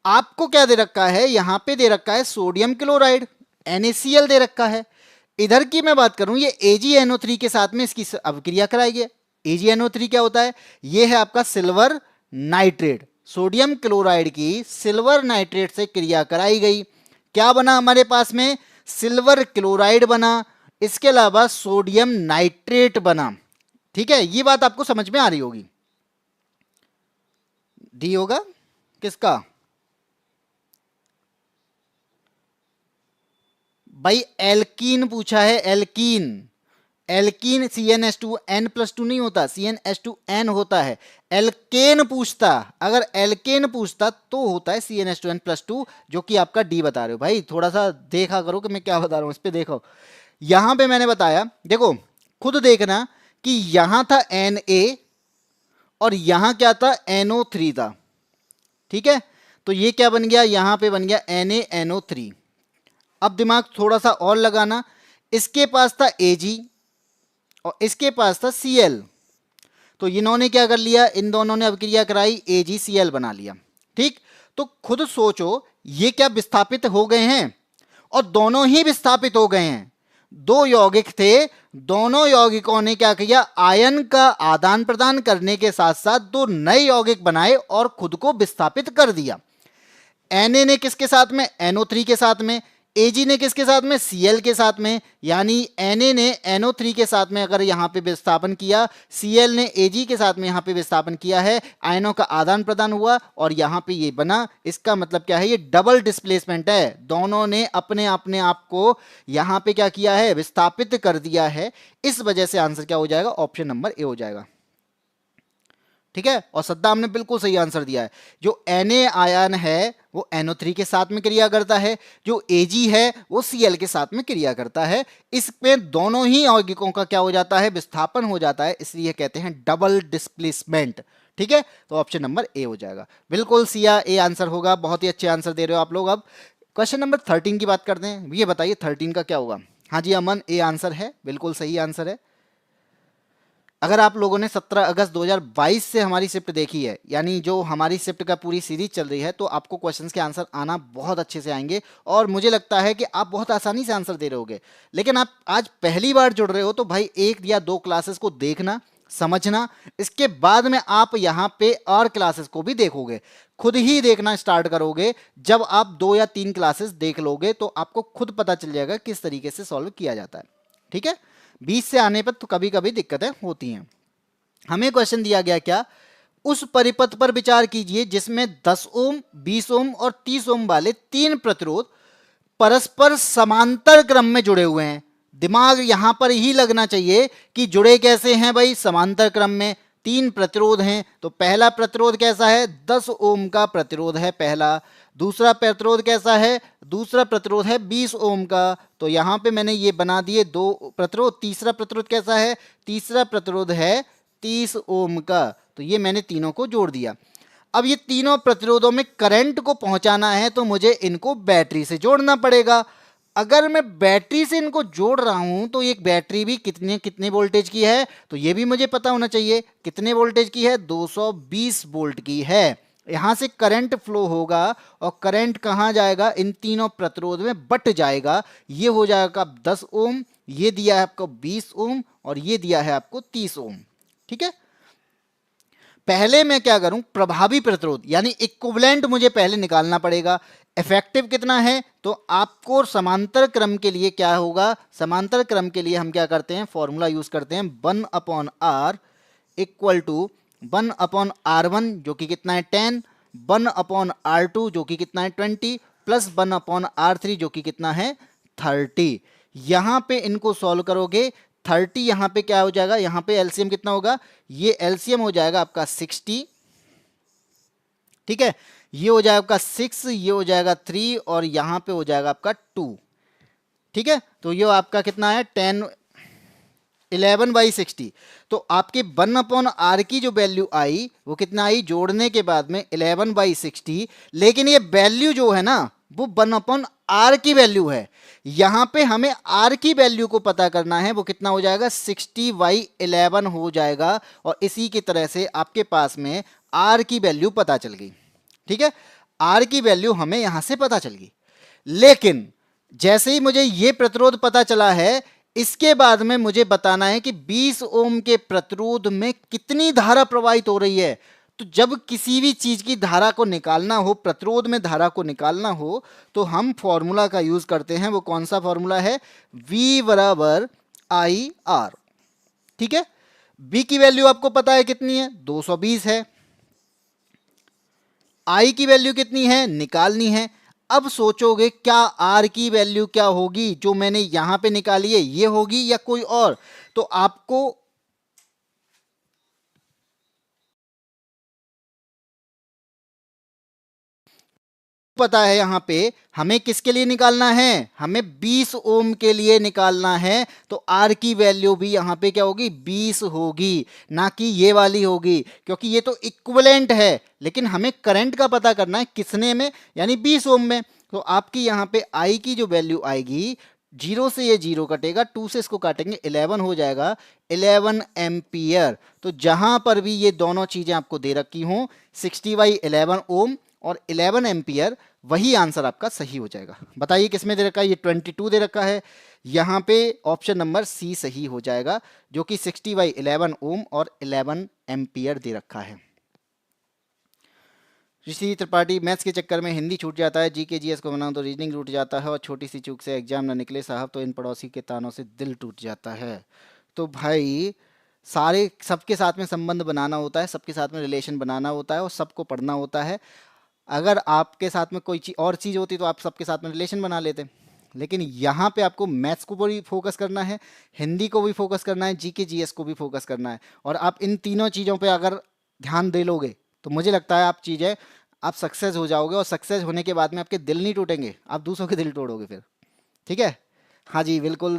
आपको क्या दे रखा है, यहां पे दे रखा है सोडियम क्लोराइड, NaCl दे रखा है। इधर की मैं बात करूं, ये AgNO3 के साथ में इसकी अभिक्रिया कराएगी। AgNO3 क्या होता है, ये है आपका सिल्वर नाइट्रेट। सोडियम क्लोराइड की सिल्वर नाइट्रेट से क्रिया कराई गई, क्या बना हमारे पास में, सिल्वर क्लोराइड बना, इसके अलावा सोडियम नाइट्रेट बना। ठीक है, ये बात आपको समझ में आ रही होगी। डी होगा किसका भाई, एल्कीन पूछा है, एल्कीन। एल्कीन CnH2n+2 नहीं होता, CnH2n होता है। एल्केन पूछता, अगर एल्केन पूछता तो होता है CnH2n+2, जो कि आपका डी बता रहे हो। भाई थोड़ा सा देखा करो कि मैं क्या बता रहा हूं, इस पे देखो। यहां पे मैंने बताया, देखो खुद देखना कि यहां था Na और यहां क्या था, NO3 था, ठीक है। तो ये क्या बन गया, यहां पे बन गया NaNO3। अब दिमाग थोड़ा सा और लगाना, इसके पास था Ag और इसके पास था Cl, तो इन्होंने क्या कर लिया, इन दोनों ने अभिक्रिया कराई, AgCl बना लिया, ठीक। तो खुद सोचो, ये क्या विस्थापित हो गए हैं, और दोनों ही विस्थापित हो गए हैं। 2 यौगिक थे, दोनों यौगिकों ने क्या किया, आयन का आदान प्रदान करने के साथ साथ 2 नए यौगिक बनाए और खुद को विस्थापित कर दिया। Na ने किसके साथ में, NO3 के साथ में, Ag ने किसके साथ में, Cl के साथ में। यानी Na ने NO3 के साथ में अगर यहां पे विस्थापन किया, Cl ने Ag के साथ में यहां पे विस्थापन किया है, आयनों का आदान प्रदान हुआ और यहां पे ये बना। इसका मतलब क्या है, ये डबल डिस्प्लेसमेंट है, दोनों ने अपने अपने आप को यहां पे क्या किया है, विस्थापित कर दिया है। इस वजह से आंसर क्या हो जाएगा, ऑप्शन नंबर ए हो जाएगा, ठीक है। और सद्दाम ने बिल्कुल सही आंसर दिया है। जो Na आयन है वो NO3 के साथ में क्रिया करता है, जो Ag है वो Cl के साथ में क्रिया करता है। इसमें दोनों ही यौगिकों का क्या हो जाता है, विस्थापन हो जाता है, इसलिए कहते हैं डबल डिस्प्लेसमेंट, ठीक है। तो ऑप्शन नंबर ए हो जाएगा, बिल्कुल सिया ए आंसर होगा। बहुत ही अच्छे आंसर दे रहे हो आप लोग। अब क्वेश्चन नंबर 13 की बात करते हैं, ये बताइए 13 का क्या होगा। हाँ जी अमन, ए आंसर है, बिल्कुल सही आंसर है। अगर आप लोगों ने 17 अगस्त 2022 से हमारी शिफ्ट देखी है, यानी जो हमारी शिफ्ट का पूरी सीरीज चल रही है, तो आपको क्वेश्चंस के आंसर आना बहुत अच्छे से आएंगे और मुझे लगता है कि आप बहुत आसानी से आंसर दे रहे होगे। लेकिन आप आज पहली बार जुड़ रहे हो तो भाई 1 या 2 क्लासेस को देखना, समझना। इसके बाद में आप यहाँ पे और क्लासेस को भी देखोगे, खुद ही देखना स्टार्ट करोगे। जब आप 2 या 3 क्लासेस देख लोगे तो आपको खुद पता चल जाएगा किस तरीके से सॉल्व किया जाता है। ठीक है, 20 से आने पर तो कभी कभी दिक्कतें होती हैं। हमें क्वेश्चन दिया गया क्या, उस परिपथ पर विचार कीजिए जिसमें 10 ओम, 20 ओम और 30 ओम वाले 3 प्रतिरोध परस्पर समांतर क्रम में जुड़े हुए हैं। दिमाग यहां पर ही लगना चाहिए कि जुड़े कैसे हैं भाई, समांतर क्रम में। 3 प्रतिरोध हैं, तो पहला प्रतिरोध कैसा है, 10 ओम का प्रतिरोध है पहला। दूसरा प्रतिरोध कैसा है, दूसरा प्रतिरोध है 20 ओम का। तो यहां पे मैंने ये बना दिए 2 प्रतिरोध। तीसरा प्रतिरोध कैसा है, तीसरा प्रतिरोध है 30 ओम का। तो ये मैंने तीनों को जोड़ दिया। अब ये तीनों प्रतिरोधों में करंट को पहुंचाना है तो मुझे इनको बैटरी से जोड़ना पड़ेगा। अगर मैं बैटरी से इनको जोड़ रहा हूं तो एक बैटरी भी कितने कितने वोल्टेज की है, तो ये भी मुझे पता होना चाहिए कितने वोल्टेज की है, 220 वोल्ट की है। यहां से करंट फ्लो होगा और करंट कहां जाएगा, इन तीनों प्रतिरोध में बट जाएगा। ये हो जाएगा 10 ओम, ये दिया है आपको 20 ओम और ये दिया है आपको 30 ओम। ठीक है, पहले मैं क्या करूं, प्रभावी प्रतिरोध यानी इक्विवेलेंट मुझे पहले निकालना पड़ेगा। इफेक्टिव कितना है, तो आपको समांतर क्रम के लिए क्या होगा, समांतर क्रम के लिए हम क्या करते हैं, फॉर्मूला यूज करते हैं 1/r इक्वल टू 1/r1 जो कि कितना है 10, 1/r2 जो कि कितना है 20 प्लस 1/r3 जो कि कितना है 30। यहां पे इनको सॉल्व करोगे 30, यहां पे क्या हो जाएगा, यहां पे एलसीएम कितना होगा, ये एलसीएम हो जाएगा आपका 60। ठीक है, ये हो जाएगा आपका 6, ये हो जाएगा 3 और यहां पे हो जाएगा आपका 2। ठीक है, तो ये आपका कितना है 10, 11/60। तो आपके 1/r की जो वैल्यू आई वो कितना आई, जोड़ने के बाद में 11/60। लेकिन ये वैल्यू जो है ना वो 1/r की वैल्यू है। यहां पे हमें r की वैल्यू को पता करना है, वो कितना हो जाएगा 60/11 हो जाएगा। और इसी की तरह से आपके पास में r की वैल्यू पता चल गई। ठीक है, r की वैल्यू हमें यहां से पता चल गई। लेकिन जैसे ही मुझे ये प्रतिरोध पता चला है, इसके बाद में मुझे बताना है कि 20 ओम के प्रतिरोध में कितनी धारा प्रवाहित हो रही है। तो जब किसी भी चीज की धारा को निकालना हो, प्रतिरोध में धारा को निकालना हो, तो हम फॉर्मूला का यूज करते हैं। वो कौन सा फॉर्मूला है, V बराबर आई आर। ठीक है, V की वैल्यू आपको पता है कितनी है, 220 है। I की वैल्यू कितनी है, निकालनी है। अब सोचोगे क्या R की वैल्यू क्या होगी, जो मैंने यहां पे निकाली है ये होगी या कोई और। तो आपको पता है यहां पे हमें किसके लिए निकालना है, हमें 20 ओम के लिए निकालना है। तो R की वैल्यू भी यहां पे क्या होगी, 20 होगी, ना कि ये वाली होगी, क्योंकि ये तो इक्विवेलेंट है। लेकिन हमें करंट का पता करना है किसने में, यानी 20 ओम में। तो आपकी यहां पे I की जो वैल्यू आएगी, 0 से ये 0 कटेगा, 2 से इसको काटेंगे 11 हो जाएगा, 11 एम्पियर। तो जहां पर भी ये दोनों चीजें आपको दे रखी हों, 60/11 ओम और 11 एम्पियर, वही आंसर आपका सही हो जाएगा। बताइए किसमें दे रखा है, ये 22 दे रखा है, यहां पे ऑप्शन नंबर सी सही हो जाएगा, जो कि 60/11 ओम और 11 एम्पियर दे रखा है। ऋषि त्रिपाठी, मैथ्स के चक्कर में हिंदी छूट जाता है, जीके जीएस को बनाऊं तो रीजनिंग रूट जाता है, और छोटी सी चूक से एग्जाम ना निकले साहब तो इन पड़ोसी के तानों से दिल टूट जाता है। तो भाई सारे सबके साथ में संबंध बनाना होता है, सबके साथ में रिलेशन बनाना होता है और सबको पढ़ना होता है। अगर आपके साथ में कोई और चीज़ होती तो आप सबके साथ में रिलेशन बना लेते, लेकिन यहाँ पे आपको मैथ्स को भी फोकस करना है, हिंदी को भी फोकस करना है, जीके जीएस को भी फोकस करना है। और आप इन तीनों चीज़ों पे अगर ध्यान दे लोगे तो मुझे लगता है आप सक्सेस हो जाओगे, और सक्सेस होने के बाद में आपके दिल नहीं टूटेंगे, आप दूसरों के दिल तोड़ोगे फिर। ठीक है, हाँ जी बिल्कुल,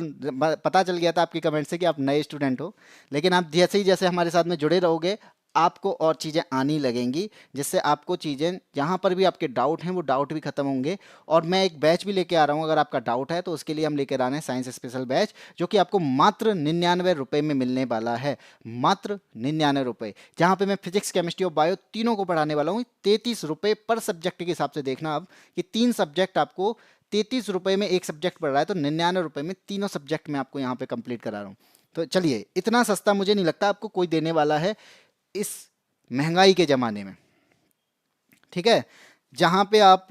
पता चल गया था आपकी कमेंट से कि आप नए स्टूडेंट हो, लेकिन आप जैसे ही जैसे हमारे साथ में जुड़े रहोगे आपको और चीज़ें आनी लगेंगी, जिससे आपको चीज़ें जहाँ पर भी आपके डाउट हैं वो डाउट भी खत्म होंगे। और मैं एक बैच भी लेके आ रहा हूँ, अगर आपका डाउट है तो उसके लिए हम लेकर आ रहे हैं साइंस स्पेशल बैच, जो कि आपको मात्र 99 रुपये में मिलने वाला है, मात्र 99 रुपये, जहाँ पे मैं फिजिक्स केमिस्ट्री और बायो तीनों को पढ़ाने वाला हूँ। 33 रुपये पर सब्जेक्ट के हिसाब से देखना अब कि 3 सब्जेक्ट आपको 33 रुपये में एक सब्जेक्ट पढ़ रहा है, तो 99 रुपये में तीनों सब्जेक्ट में आपको यहाँ पे कंप्लीट करा रहा हूँ। तो चलिए, इतना सस्ता मुझे नहीं लगता आपको कोई देने वाला है इस महंगाई के ज़माने में। ठीक है, जहाँ पे आप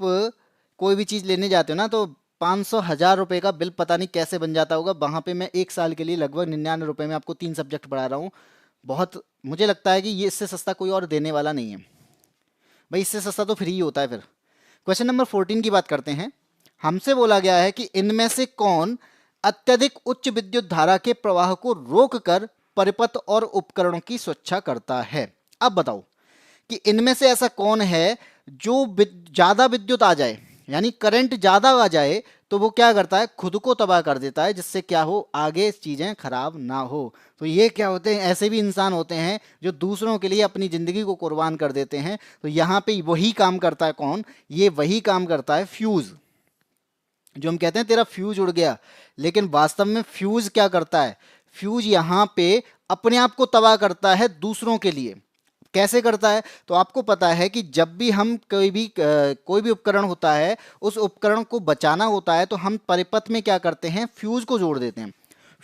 कोई भी चीज़ लेने जाते हो ना, तो 500 1000 रुपए का बिल पता नहीं कैसे बन जाता होगा। वहाँ पे मैं 1 साल के लिए लगभग 99 रुपए में आपको 3 सब्जेक्ट पढ़ा रहा हूँ। बहुत मुझे लगता है कि ये इससे सस्ता कोई और देने वाला नहीं है भाई, इससे सस्ता तो फ्री ही होता है फिर। क्वेश्चन नंबर 14 की बात करते हैं। हमसे बोला गया है कि इनमें से कौन अत्यधिक उच्च विद्युत धारा के प्रवाह को रोककर परिपथ और उपकरणों की सुरक्षा करता है। अब बताओ कि इनमें से ऐसा कौन है जो ज्यादा विद्युत आ जाए, यानी करंट ज्यादा आ जाए, तो वो क्या करता है, खुद को तबाह कर देता है, जिससे क्या हो, आगे चीजें खराब ना हो। तो ये क्या होते हैं, ऐसे भी इंसान होते हैं जो दूसरों के लिए अपनी जिंदगी को कुर्बान कर देते हैं। तो यहाँ पे वही काम करता है कौन, ये वही काम करता है फ्यूज। जो हम कहते हैं तेरा फ्यूज उड़ गया, लेकिन वास्तव में फ्यूज क्या करता है, फ्यूज यहाँ पे अपने आप को तबाह करता है दूसरों के लिए। कैसे करता है, तो आपको पता है कि जब भी हम कोई भी उपकरण होता है, उस उपकरण को बचाना होता है, तो हम परिपथ में क्या करते हैं, फ्यूज को जोड़ देते हैं।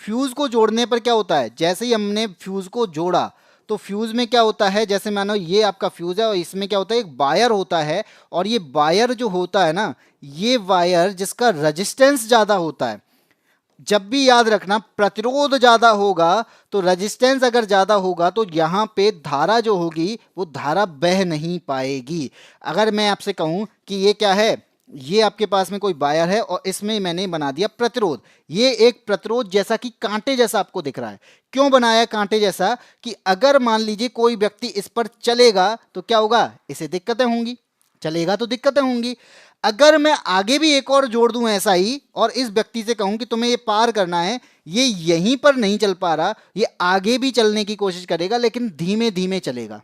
फ्यूज को जोड़ने पर क्या होता है, जैसे ही हमने फ्यूज को जोड़ा, तो फ्यूज में क्या होता है, जैसे मानो ये आपका फ्यूज है और इसमें क्या होता है, एक वायर होता है, और ये वायर जो होता है ना, ये वायर जिसका रजिस्टेंस ज्यादा होता है, जब भी याद रखना प्रतिरोध ज्यादा होगा, तो रेजिस्टेंस अगर ज्यादा होगा तो यहां पे धारा जो होगी वो धारा बह नहीं पाएगी। अगर मैं आपसे कहूं कि ये क्या है, ये आपके पास में कोई वायर है और इसमें मैंने बना दिया प्रतिरोध, ये एक प्रतिरोध जैसा कि कांटे जैसा आपको दिख रहा है। क्यों बनाया कांटे जैसा, कि अगर मान लीजिए कोई व्यक्ति इस पर चलेगा तो क्या होगा, इसे दिक्कतें होंगी, चलेगा तो दिक्कतें होंगी। अगर मैं आगे भी एक और जोड़ दूं ऐसा ही, और इस व्यक्ति से कहूं कि तुम्हें ये पार करना है, ये यहीं पर नहीं चल पा रहा, ये आगे भी चलने की कोशिश करेगा लेकिन धीमे धीमे चलेगा।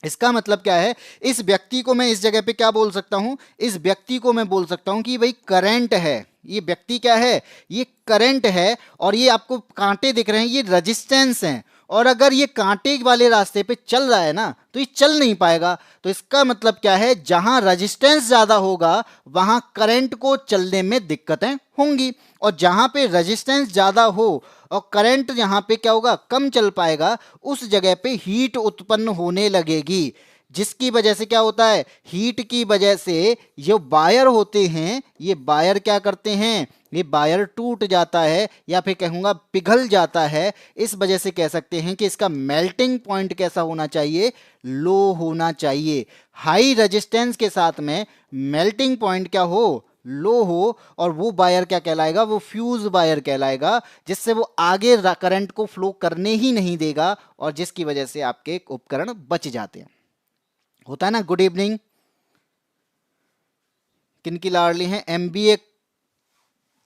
इसका मतलब क्या है, इस व्यक्ति को मैं इस जगह पे क्या बोल सकता हूं, इस व्यक्ति को मैं बोल सकता हूं कि भाई करंट है। ये व्यक्ति क्या है, ये करंट है, और ये आपको कांटे दिख रहे हैं, ये रेजिस्टेंस हैं। और अगर ये कांटे वाले रास्ते पे चल रहा है ना, तो ये चल नहीं पाएगा। तो इसका मतलब क्या है, जहां रेजिस्टेंस ज्यादा होगा वहां करंट को चलने में दिक्कतें होंगी, और जहां पे रेजिस्टेंस ज्यादा हो और करंट यहाँ पे क्या होगा, कम चल पाएगा, उस जगह पे हीट उत्पन्न होने लगेगी। जिसकी वजह से क्या होता है, हीट की वजह से जो वायर होते हैं, ये वायर क्या करते हैं, ये वायर टूट जाता है, या फिर कहूँगा पिघल जाता है। इस वजह से कह सकते हैं कि इसका मेल्टिंग पॉइंट कैसा होना चाहिए, लो होना चाहिए। हाई रेजिस्टेंस के साथ में मेल्टिंग पॉइंट क्या हो, लो हो, और वो वायर क्या कहलाएगा, वो फ्यूज वायर कहलाएगा, जिससे वो आगे करंट को फ्लो करने ही नहीं देगा, और जिसकी वजह से आपके उपकरण बच जाते हैं। होता है ना। गुड इवनिंग, किनकी लाडली हैं, एमबीए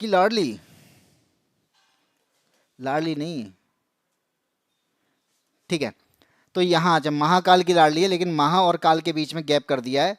की लाडली, लाडली नहीं, ठीक है। तो यहां जब महाकाल की लाडली है, लेकिन महा और काल के बीच में गैप कर दिया है।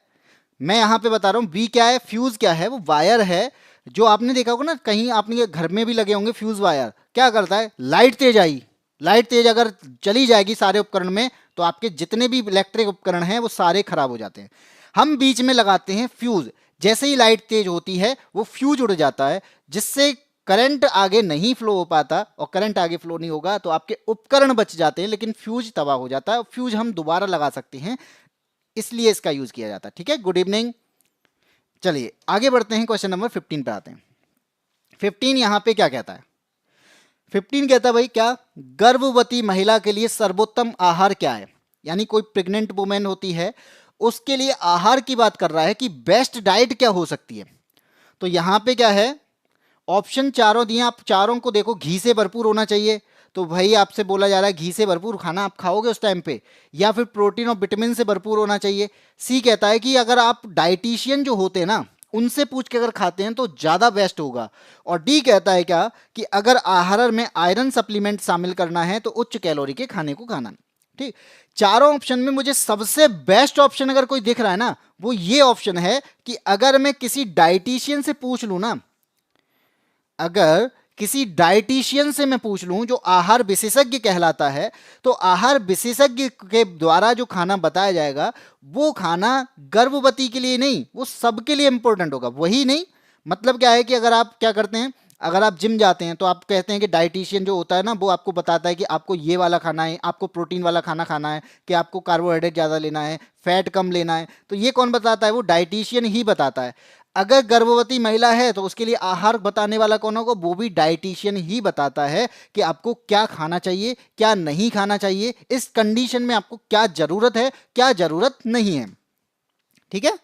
मैं यहां पे बता रहा हूं, बी क्या है, फ्यूज क्या है, वो वायर है। जो आपने देखा होगा ना, कहीं आपने घर में भी लगे होंगे फ्यूज वायर, क्या करता है, लाइट तेज आई, लाइट तेज अगर चली जाएगी सारे उपकरण में, तो आपके जितने भी इलेक्ट्रिक उपकरण हैं वो सारे खराब हो जाते हैं। हम बीच में लगाते हैं फ्यूज, जैसे ही लाइट तेज होती है वो फ्यूज उड़ जाता है, जिससे करंट आगे नहीं फ्लो हो पाता, और करंट आगे फ्लो नहीं होगा तो आपके उपकरण बच जाते हैं, लेकिन फ्यूज तबाह हो जाता है। फ्यूज हम दोबारा लगा सकते हैं, इसलिए इसका यूज किया जाता है। ठीक है, गुड इवनिंग। चलिए आगे बढ़ते हैं, क्वेश्चन नंबर 15 पे आते हैं। 15 यहां पे क्या कहता है, 15 कहता है भाई क्या, गर्भवती महिला के लिए सर्वोत्तम आहार क्या है, यानी कोई प्रेग्नेंट वुमेन होती है उसके लिए आहार की बात कर रहा है कि बेस्ट डाइट क्या हो सकती है। तो यहां पे क्या है, ऑप्शन चारों दिए, आप चारों को देखो, घी से भरपूर होना चाहिए, तो भाई आपसे बोला जा रहा है घी से भरपूर खाना आप खाओगे उस टाइम पे, या फिर प्रोटीन और विटामिन से भरपूर होना चाहिए। सी कहता है कि अगर आप डाइटिशियन जो होते हैं ना, उनसे पूछ के अगर खाते हैं तो ज़्यादा बेस्ट होगा। और डी कहता है क्या, कि अगर आहार में आयरन सप्लीमेंट शामिल करना है तो उच्च कैलोरी के खाने को खाना। ठीक, चारों ऑप्शन में मुझे सबसे बेस्ट ऑप्शन अगर कोई दिख रहा है ना, वो ये ऑप्शन है कि अगर मैं किसी डाइटिशियन से पूछ लूँ ना, अगर किसी डाइटिशियन से मैं पूछ लूं जो आहार विशेषज्ञ कहलाता है, तो आहार विशेषज्ञ के द्वारा जो खाना बताया जाएगा वो खाना गर्भवती के लिए नहीं, वो सबके लिए इंपॉर्टेंट होगा। वही नहीं, मतलब क्या है कि अगर आप क्या करते हैं, अगर आप जिम जाते हैं तो आप कहते हैं कि डाइटिशियन जो होता है ना वो आपको बताता है कि आपको ये वाला खाना है, आपको प्रोटीन वाला खाना खाना है, कि आपको कार्बोहाइड्रेट ज़्यादा लेना है, फैट कम लेना है। तो ये कौन बताता है? वो डाइटिशियन ही बताता है। अगर गर्भवती महिला है तो उसके लिए आहार बताने वाला कौन होगा? वो भी डाइटिशियन ही बताता है कि आपको क्या खाना चाहिए, क्या नहीं खाना चाहिए, इस कंडीशन में आपको क्या जरूरत है, क्या जरूरत नहीं है। ठीक है,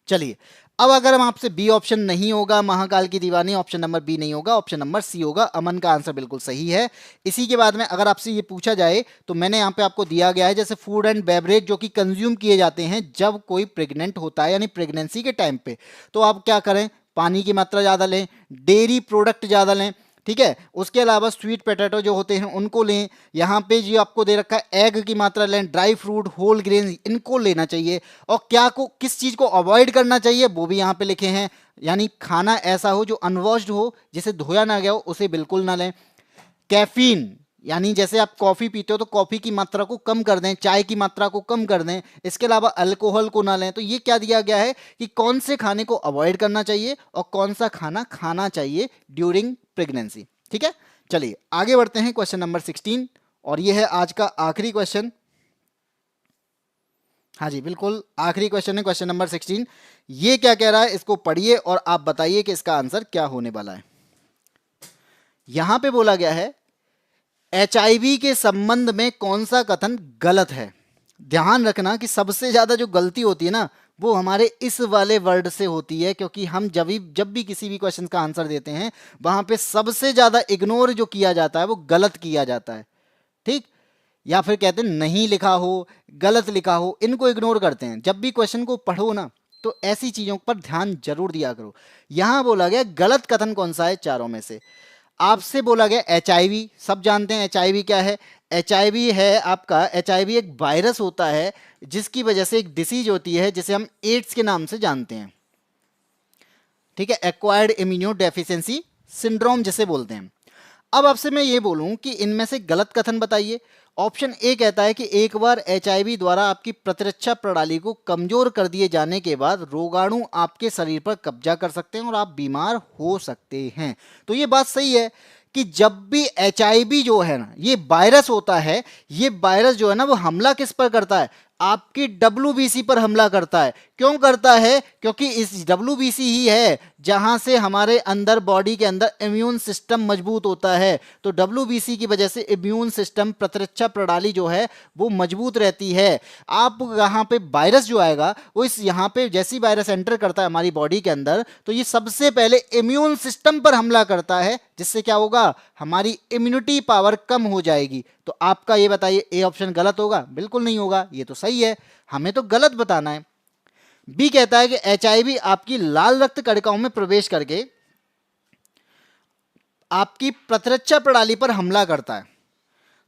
चलिए। अब अगर हम आपसे बी ऑप्शन नहीं होगा, महाकाल की दीवानी, ऑप्शन नंबर बी नहीं होगा, ऑप्शन नंबर सी होगा। अमन का आंसर बिल्कुल सही है। इसी के बाद में अगर आपसे ये पूछा जाए तो मैंने यहाँ पे आपको दिया गया है जैसे फूड एंड बेवरेज जो कि कंज्यूम किए जाते हैं जब कोई प्रेग्नेंट होता है यानी प्रेगनेंसी के टाइम पे, तो आप क्या करें? पानी की मात्रा ज़्यादा लें, डेयरी प्रोडक्ट ज़्यादा लें, ठीक है। उसके अलावा स्वीट पोटैटो जो होते हैं उनको लें। यहाँ पे जो आपको दे रखा है एग की मात्रा लें, ड्राई फ्रूट, होल ग्रेन, इनको लेना चाहिए। और क्या को किस चीज़ को अवॉइड करना चाहिए वो भी यहाँ पे लिखे हैं। यानी खाना ऐसा हो जो अनवॉश्ड हो, जिसे धोया ना गया हो, उसे बिल्कुल ना लें। कैफीन यानी जैसे आप कॉफ़ी पीते हो तो कॉफ़ी की मात्रा को कम कर दें, चाय की मात्रा को कम कर दें। इसके अलावा अल्कोहल को ना लें। तो ये क्या दिया गया है कि कौन से खाने को अवॉइड करना चाहिए और कौन सा खाना खाना चाहिए ड्यूरिंग प्रेगनेंसी। ठीक है, चलिए आगे बढ़ते हैं क्वेश्चन नंबर 16 और ये है आज का आखिरी क्वेश्चन। हाँ जी, बिल्कुल आखिरी क्वेश्चन है, क्वेश्चन नंबर 16। ये क्या कह रहा है इसको पढ़िए और आप बताइए कि इसका आंसर क्या होने वाला है। यहां पे बोला गया है एचआईवी के संबंध में कौन सा कथन गलत है। ध्यान रखना कि सबसे ज्यादा जो गलती होती है ना वो हमारे इस वाले वर्ड से होती है, क्योंकि हम जब भी किसी भी क्वेश्चन का आंसर देते हैं वहां पे सबसे ज्यादा इग्नोर जो किया जाता है वो गलत किया जाता है। ठीक, या फिर कहते हैं नहीं लिखा हो, गलत लिखा हो, इनको इग्नोर करते हैं। जब भी क्वेश्चन को पढ़ो ना तो ऐसी चीजों पर ध्यान जरूर दिया करो। यहां बोला गया गलत कथन कौन सा है चारों में से। आपसे बोला गया एचआईवी, सब जानते हैं एचआईवी क्या है। एचआईवी है आपका, एचआईवी एक वायरस होता है जिसकी वजह से एक डिसीज होती है जिसे हम एड्स के नाम से जानते हैं। ठीक है, एक्वायर्ड इम्यूनो डेफिशिएंसी सिंड्रोम जिसे बोलते हैं। अब आपसे मैं ये बोलूं कि इनमें से गलत कथन बताइए। ऑप्शन ए कहता है कि एक बार एचआईवी द्वारा आपकी प्रतिरक्षा प्रणाली को कमजोर कर दिए जाने के बाद रोगाणु आपके शरीर पर कब्जा कर सकते हैं और आप बीमार हो सकते हैं। तो ये बात सही है कि जब भी एचआईवी जो है ना ये वायरस होता है, ये वायरस जो है ना वो हमला किस पर करता है? आपकी डब्ल्यूबीसी पर हमला करता है। क्यों करता है? क्योंकि इस डब्ल्यूबीसी ही है जहां से हमारे अंदर बॉडी के अंदर इम्यून सिस्टम मजबूत होता है। तो डब्ल्यूबीसी की वजह से इम्यून सिस्टम, प्रतिरक्षा प्रणाली जो है वो मजबूत रहती है। आप यहाँ पे वायरस जो आएगा वो इस यहाँ पे जैसी वायरस एंटर करता है हमारी बॉडी के अंदर तो ये सबसे पहले इम्यून सिस्टम पर हमला करता है, जिससे क्या होगा? हमारी इम्यूनिटी पावर कम हो जाएगी। तो आपका ये बताइए ए ऑप्शन गलत होगा? बिल्कुल नहीं होगा, ये तो सही है, हमें तो गलत बताना है। बी कहता है कि एचआईवी आपकी लाल रक्त कणिकाओं में प्रवेश करके आपकी प्रतिरक्षा प्रणाली पर हमला करता है।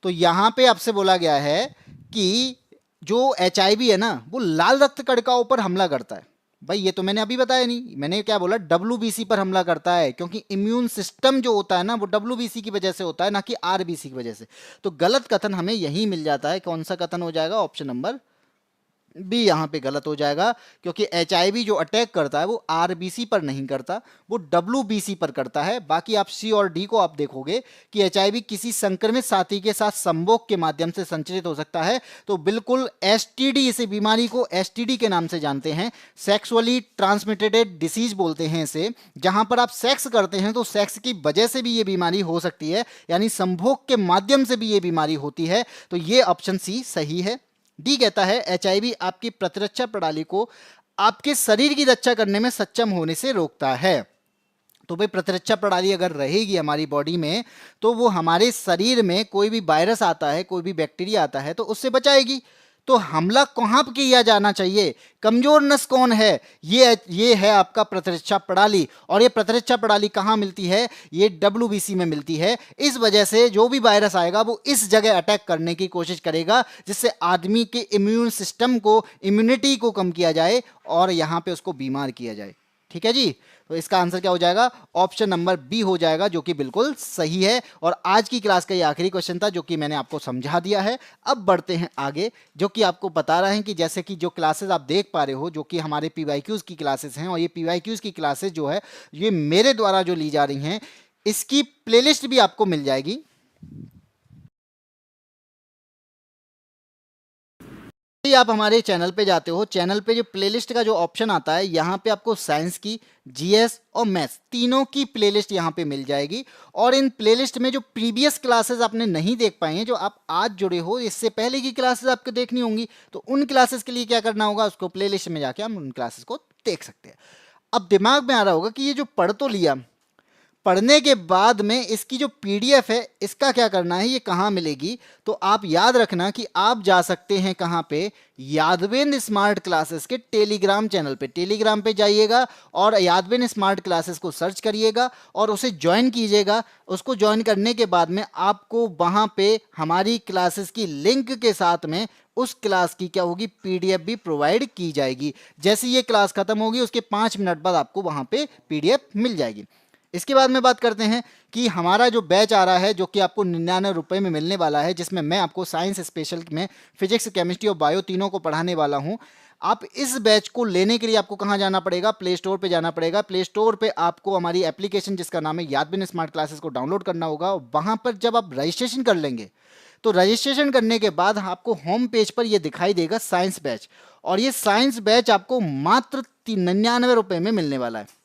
तो यहां पे आपसे बोला गया है कि जो एचआईवी है ना वो लाल रक्त कणिकाओं पर हमला करता है। भाई ये तो मैंने अभी बताया नहीं, मैंने क्या बोला? डब्ल्यूबीसी पर हमला करता है, क्योंकि इम्यून सिस्टम जो होता है ना वो डब्ल्यूबीसी की वजह से होता है, ना कि आरबीसी की वजह से। तो गलत कथन हमें यही मिल जाता है। कौन सा कथन हो जाएगा? ऑप्शन नंबर बी यहाँ पे गलत हो जाएगा, क्योंकि एचआईवी जो अटैक करता है वो आरबीसी पर नहीं करता, वो डब्ल्यूबीसी पर करता है। बाकी आप सी और डी को आप देखोगे कि एचआईवी किसी संक्रमित साथी के साथ संभोग के माध्यम से संचरित हो सकता है। तो बिल्कुल एसटीडी, इसे बीमारी को एसटीडी के नाम से जानते हैं, सेक्सुअली ट्रांसमिटेड डिसीज बोलते हैं इसे। जहां पर आप सेक्स करते हैं तो सेक्स की वजह से भी ये बीमारी हो सकती है, यानी संभोग के माध्यम से भी ये बीमारी होती है। तो ये ऑप्शन सी सही है। डी कहता है एचआईवी आपकी प्रतिरक्षा प्रणाली को आपके शरीर की रक्षा करने में सक्षम होने से रोकता है। तो भाई प्रतिरक्षा प्रणाली अगर रहेगी हमारी बॉडी में तो वो हमारे शरीर में कोई भी वायरस आता है, कोई भी बैक्टीरिया आता है तो उससे बचाएगी। तो हमला कहां पर किया जाना चाहिए? कमजोर नस कौन है? ये है आपका प्रतिरक्षा प्रणाली। और ये प्रतिरक्षा प्रणाली कहां मिलती है? ये डब्ल्यूबीसी में मिलती है। इस वजह से जो भी वायरस आएगा वो इस जगह अटैक करने की कोशिश करेगा, जिससे आदमी के इम्यून सिस्टम को, इम्यूनिटी को कम किया जाए और यहां पे उसको बीमार किया जाए। ठीक है जी, तो इसका आंसर क्या हो जाएगा? ऑप्शन नंबर बी हो जाएगा, जो कि बिल्कुल सही है। और आज की क्लास का ये आखिरी क्वेश्चन था जो कि मैंने आपको समझा दिया है। अब बढ़ते हैं आगे, जो कि आपको बता रहे हैं कि जैसे कि जो क्लासेस आप देख पा रहे हो जो कि हमारे पीवाईक्यूज की क्लासेस हैं, और ये पीवाईक्यूज की क्लासेस जो है ये मेरे द्वारा जो ली जा रही हैं इसकी प्लेलिस्ट भी आपको मिल जाएगी। यदि आप हमारे चैनल पे जाते हो, चैनल पे जो प्लेलिस्ट का जो ऑप्शन आता है, यहाँ पे आपको साइंस की, जीएस और मैथ्स तीनों की प्लेलिस्ट यहाँ पे मिल जाएगी। और इन प्लेलिस्ट में जो प्रीवियस क्लासेस आपने नहीं देख पाए हैं, जो आप आज जुड़े हो, इससे पहले की क्लासेस आपको देखनी होंगी, तो उन क्लासेस के लिए क्या करना होगा, उसको प्लेलिस्ट में जाके हम उन क्लासेस को देख सकते हैं। अब दिमाग में आ रहा होगा कि ये जो पढ़ तो लिया, पढ़ने के बाद में इसकी जो पीडीएफ है इसका क्या करना है, ये कहाँ मिलेगी? तो आप याद रखना कि आप जा सकते हैं कहाँ पे, यादवेंद्र स्मार्ट क्लासेस के टेलीग्राम चैनल पे। टेलीग्राम पे जाइएगा और यादवेंद्र स्मार्ट क्लासेस को सर्च करिएगा और उसे ज्वाइन कीजिएगा। उसको ज्वाइन करने के बाद में आपको वहाँ पे हमारी क्लासेस की लिंक के साथ में उस क्लास की क्या होगी, पीडीएफ भी प्रोवाइड की जाएगी। जैसे ये क्लास खत्म होगी उसके 5 मिनट बाद आपको वहाँ पे पीडीएफ मिल जाएगी। इसके बाद में बात करते हैं कि हमारा जो बैच आ रहा है, जो कि आपको 99 रुपये में मिलने वाला है, जिसमें मैं आपको साइंस स्पेशल में फिजिक्स, केमिस्ट्री और बायो तीनों को पढ़ाने वाला हूं। आप इस बैच को लेने के लिए आपको कहां जाना पड़ेगा, प्ले स्टोर पे जाना पड़ेगा। प्ले स्टोर पे आपको हमारी एप्लीकेशन जिसका नाम है यादविन स्मार्ट क्लासेस को डाउनलोड करना होगा। वहां पर जब आप रजिस्ट्रेशन कर लेंगे, तो रजिस्ट्रेशन करने के बाद आपको होम पेज पर यह दिखाई देगा साइंस बैच, और ये साइंस बैच आपको मात्र 99 रुपये में मिलने वाला है,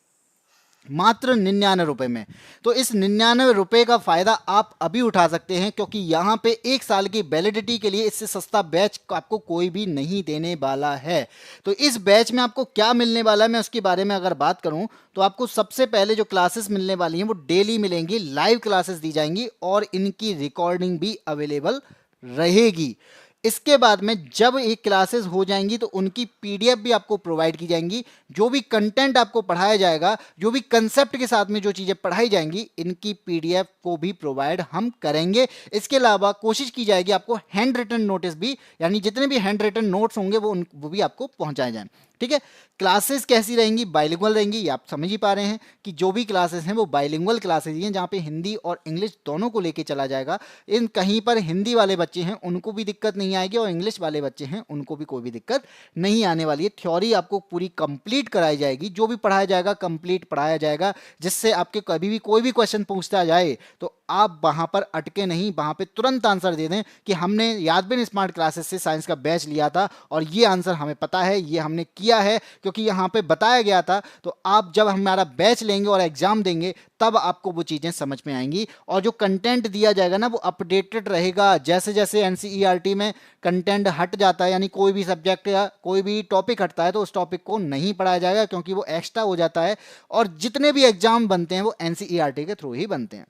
मात्र 99 रुपये में। तो इस 99 रुपये का फायदा आप अभी उठा सकते हैं, क्योंकि यहाँ पे 1 साल की वैलिडिटी के लिए इससे सस्ता बैच आपको कोई भी नहीं देने वाला है। तो इस बैच में आपको क्या मिलने वाला है, मैं उसके बारे में अगर बात करूं तो आपको सबसे पहले जो क्लासेस मिलने वाली हैं वो डेली मिलेंगी, लाइव क्लासेस दी जाएंगी और इनकी रिकॉर्डिंग भी अवेलेबल रहेगी। इसके बाद में जब एक क्लासेस हो जाएंगी तो उनकी पीडीएफ भी आपको प्रोवाइड की जाएंगी। जो भी कंटेंट आपको पढ़ाया जाएगा, जो भी कंसेप्ट के साथ में जो चीज़ें पढ़ाई जाएंगी, इनकी पीडीएफ को भी प्रोवाइड हम करेंगे। इसके अलावा कोशिश की जाएगी आपको हैंड रिटन नोटिस भी, यानी जितने भी हैंड रिटन नोट्स होंगे वो भी आपको पहुंचाए जाएं। ठीक है। क्लासेस कैसी रहेंगी, बाइलिंगुअल रहेंगी। ये आप समझ ही पा रहे हैं कि जो भी क्लासेस हैं वो बाइलिंगुअल क्लासेस ही हैं, जहाँ पे हिंदी और इंग्लिश दोनों को लेके चला जाएगा। इन कहीं पर हिंदी वाले बच्चे हैं उनको भी दिक्कत नहीं आएगी और इंग्लिश वाले बच्चे हैं उनको भी कोई भी दिक्कत नहीं आने वाली है। थ्योरी आपको पूरी कंप्लीट कराई जाएगी, जो भी पढ़ाया जाएगा कंप्लीट पढ़ाया जाएगा, जिससे आपके कभी भी कोई भी क्वेश्चन पूछता जाए तो आप वहां पर अटके नहीं, वहां पे तुरंत आंसर दे दें कि हमने यादविन स्मार्ट क्लासेस से साइंस का बैच लिया था और ये आंसर हमें पता है, ये हमने किया है क्योंकि यहाँ पे बताया गया था। तो आप जब हमारा बैच लेंगे और एग्जाम देंगे तब आपको वो चीज़ें समझ में आएंगी, और जो कंटेंट दिया जाएगा ना वो अपडेटेड रहेगा। जैसे जैसे एनसीईआरटी में कंटेंट हट जाता है, यानी कोई भी सब्जेक्ट या कोई भी टॉपिक हटता है तो उस टॉपिक को नहीं पढ़ाया जाएगा, क्योंकि वो एक्स्ट्रा हो जाता है। और जितने भी एग्जाम बनते हैं वो एनसीईआरटी के थ्रू ही बनते हैं।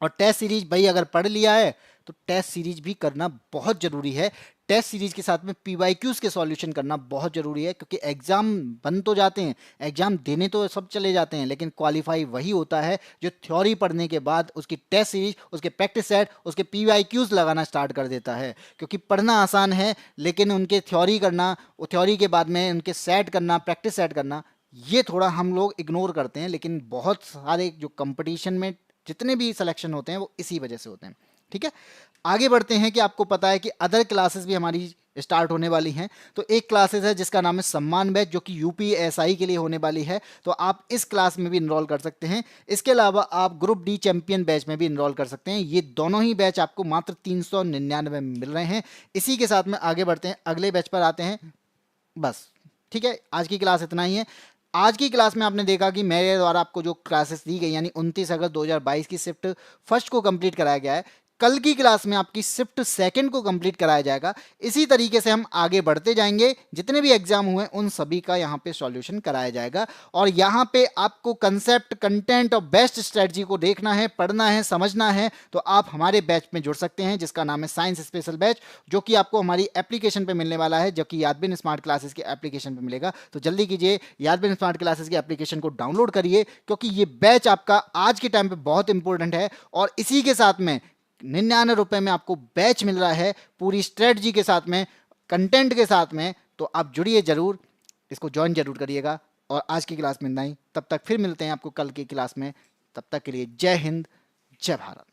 और टेस्ट सीरीज भाई अगर पढ़ लिया है तो टेस्ट सीरीज भी करना बहुत ज़रूरी है। टेस्ट सीरीज के साथ में पीवाईक्यूज के सॉल्यूशन करना बहुत ज़रूरी है, क्योंकि एग्ज़ाम बन तो जाते हैं, एग्ज़ाम देने तो सब चले जाते हैं, लेकिन क्वालिफाई वही होता है जो थ्योरी पढ़ने के बाद उसकी टेस्ट सीरीज, उसके प्रैक्टिस सेट, उसके पीवाईक्यूज लगाना स्टार्ट कर देता है। क्योंकि पढ़ना आसान है, लेकिन उनके थ्योरी करना, वो थ्योरी के बाद में उनके सेट करना, प्रैक्टिस सेट करना, ये थोड़ा हम लोग इग्नोर करते हैं। लेकिन बहुत सारे जो कंपटीशन में जितने भी सिलेक्शन होते हैं वो इसी वजह से होते हैं। ठीक है। आगे बढ़ते हैं कि आपको पता है कि अदर क्लासेस भी हमारी स्टार्ट होने वाली हैं। तो एक क्लासेस है जिसका नाम है सम्मान बैच, जो कि यूपीएसआई के लिए होने वाली है, तो आप इस क्लास में भी इनरोल कर सकते हैं। इसके अलावा आप ग्रुप डी चैंपियन बैच में भी इनरोल कर सकते हैं। ये दोनों ही बैच आपको मात्र 399 में मिल रहे हैं। इसी के साथ में आगे बढ़ते हैं, अगले बैच पर आते हैं। बस ठीक है, आज की क्लास इतना ही है। आज की क्लास में आपने देखा कि मेरे द्वारा आपको जो क्लासेस दी गई, यानी 29 अगस्त 2022 की शिफ्ट फर्स्ट को कंप्लीट कराया गया है। कल की क्लास में आपकी शिफ्ट सेकंड को कंप्लीट कराया जाएगा। इसी तरीके से हम आगे बढ़ते जाएंगे, जितने भी एग्जाम हुए उन सभी का यहाँ पे सॉल्यूशन कराया जाएगा। और यहाँ पे आपको कंसेप्ट, कंटेंट और बेस्ट स्ट्रेटजी को देखना है, पढ़ना है, समझना है, तो आप हमारे बैच में जुड़ सकते हैं जिसका नाम है साइंस स्पेशल बैच, जो कि आपको हमारी एप्लीकेशन पे मिलने वाला है, जो कि यादविन स्मार्ट क्लासेस की एप्लीकेशन पे मिलेगा। तो जल्दी कीजिए, यादविन स्मार्ट क्लासेस की एप्लीकेशन को डाउनलोड करिए, क्योंकि ये बैच आपका आज के टाइम पे बहुत इंपॉर्टेंट है। और इसी के साथ में 99 रुपए में आपको बैच मिल रहा है, पूरी स्ट्रेटजी के साथ में, कंटेंट के साथ में। तो आप जुड़िए जरूर, इसको ज्वाइन जरूर करिएगा। और आज की क्लास में इतना ही, तब तक फिर मिलते हैं आपको कल की क्लास में। तब तक के लिए जय हिंद, जय भारत।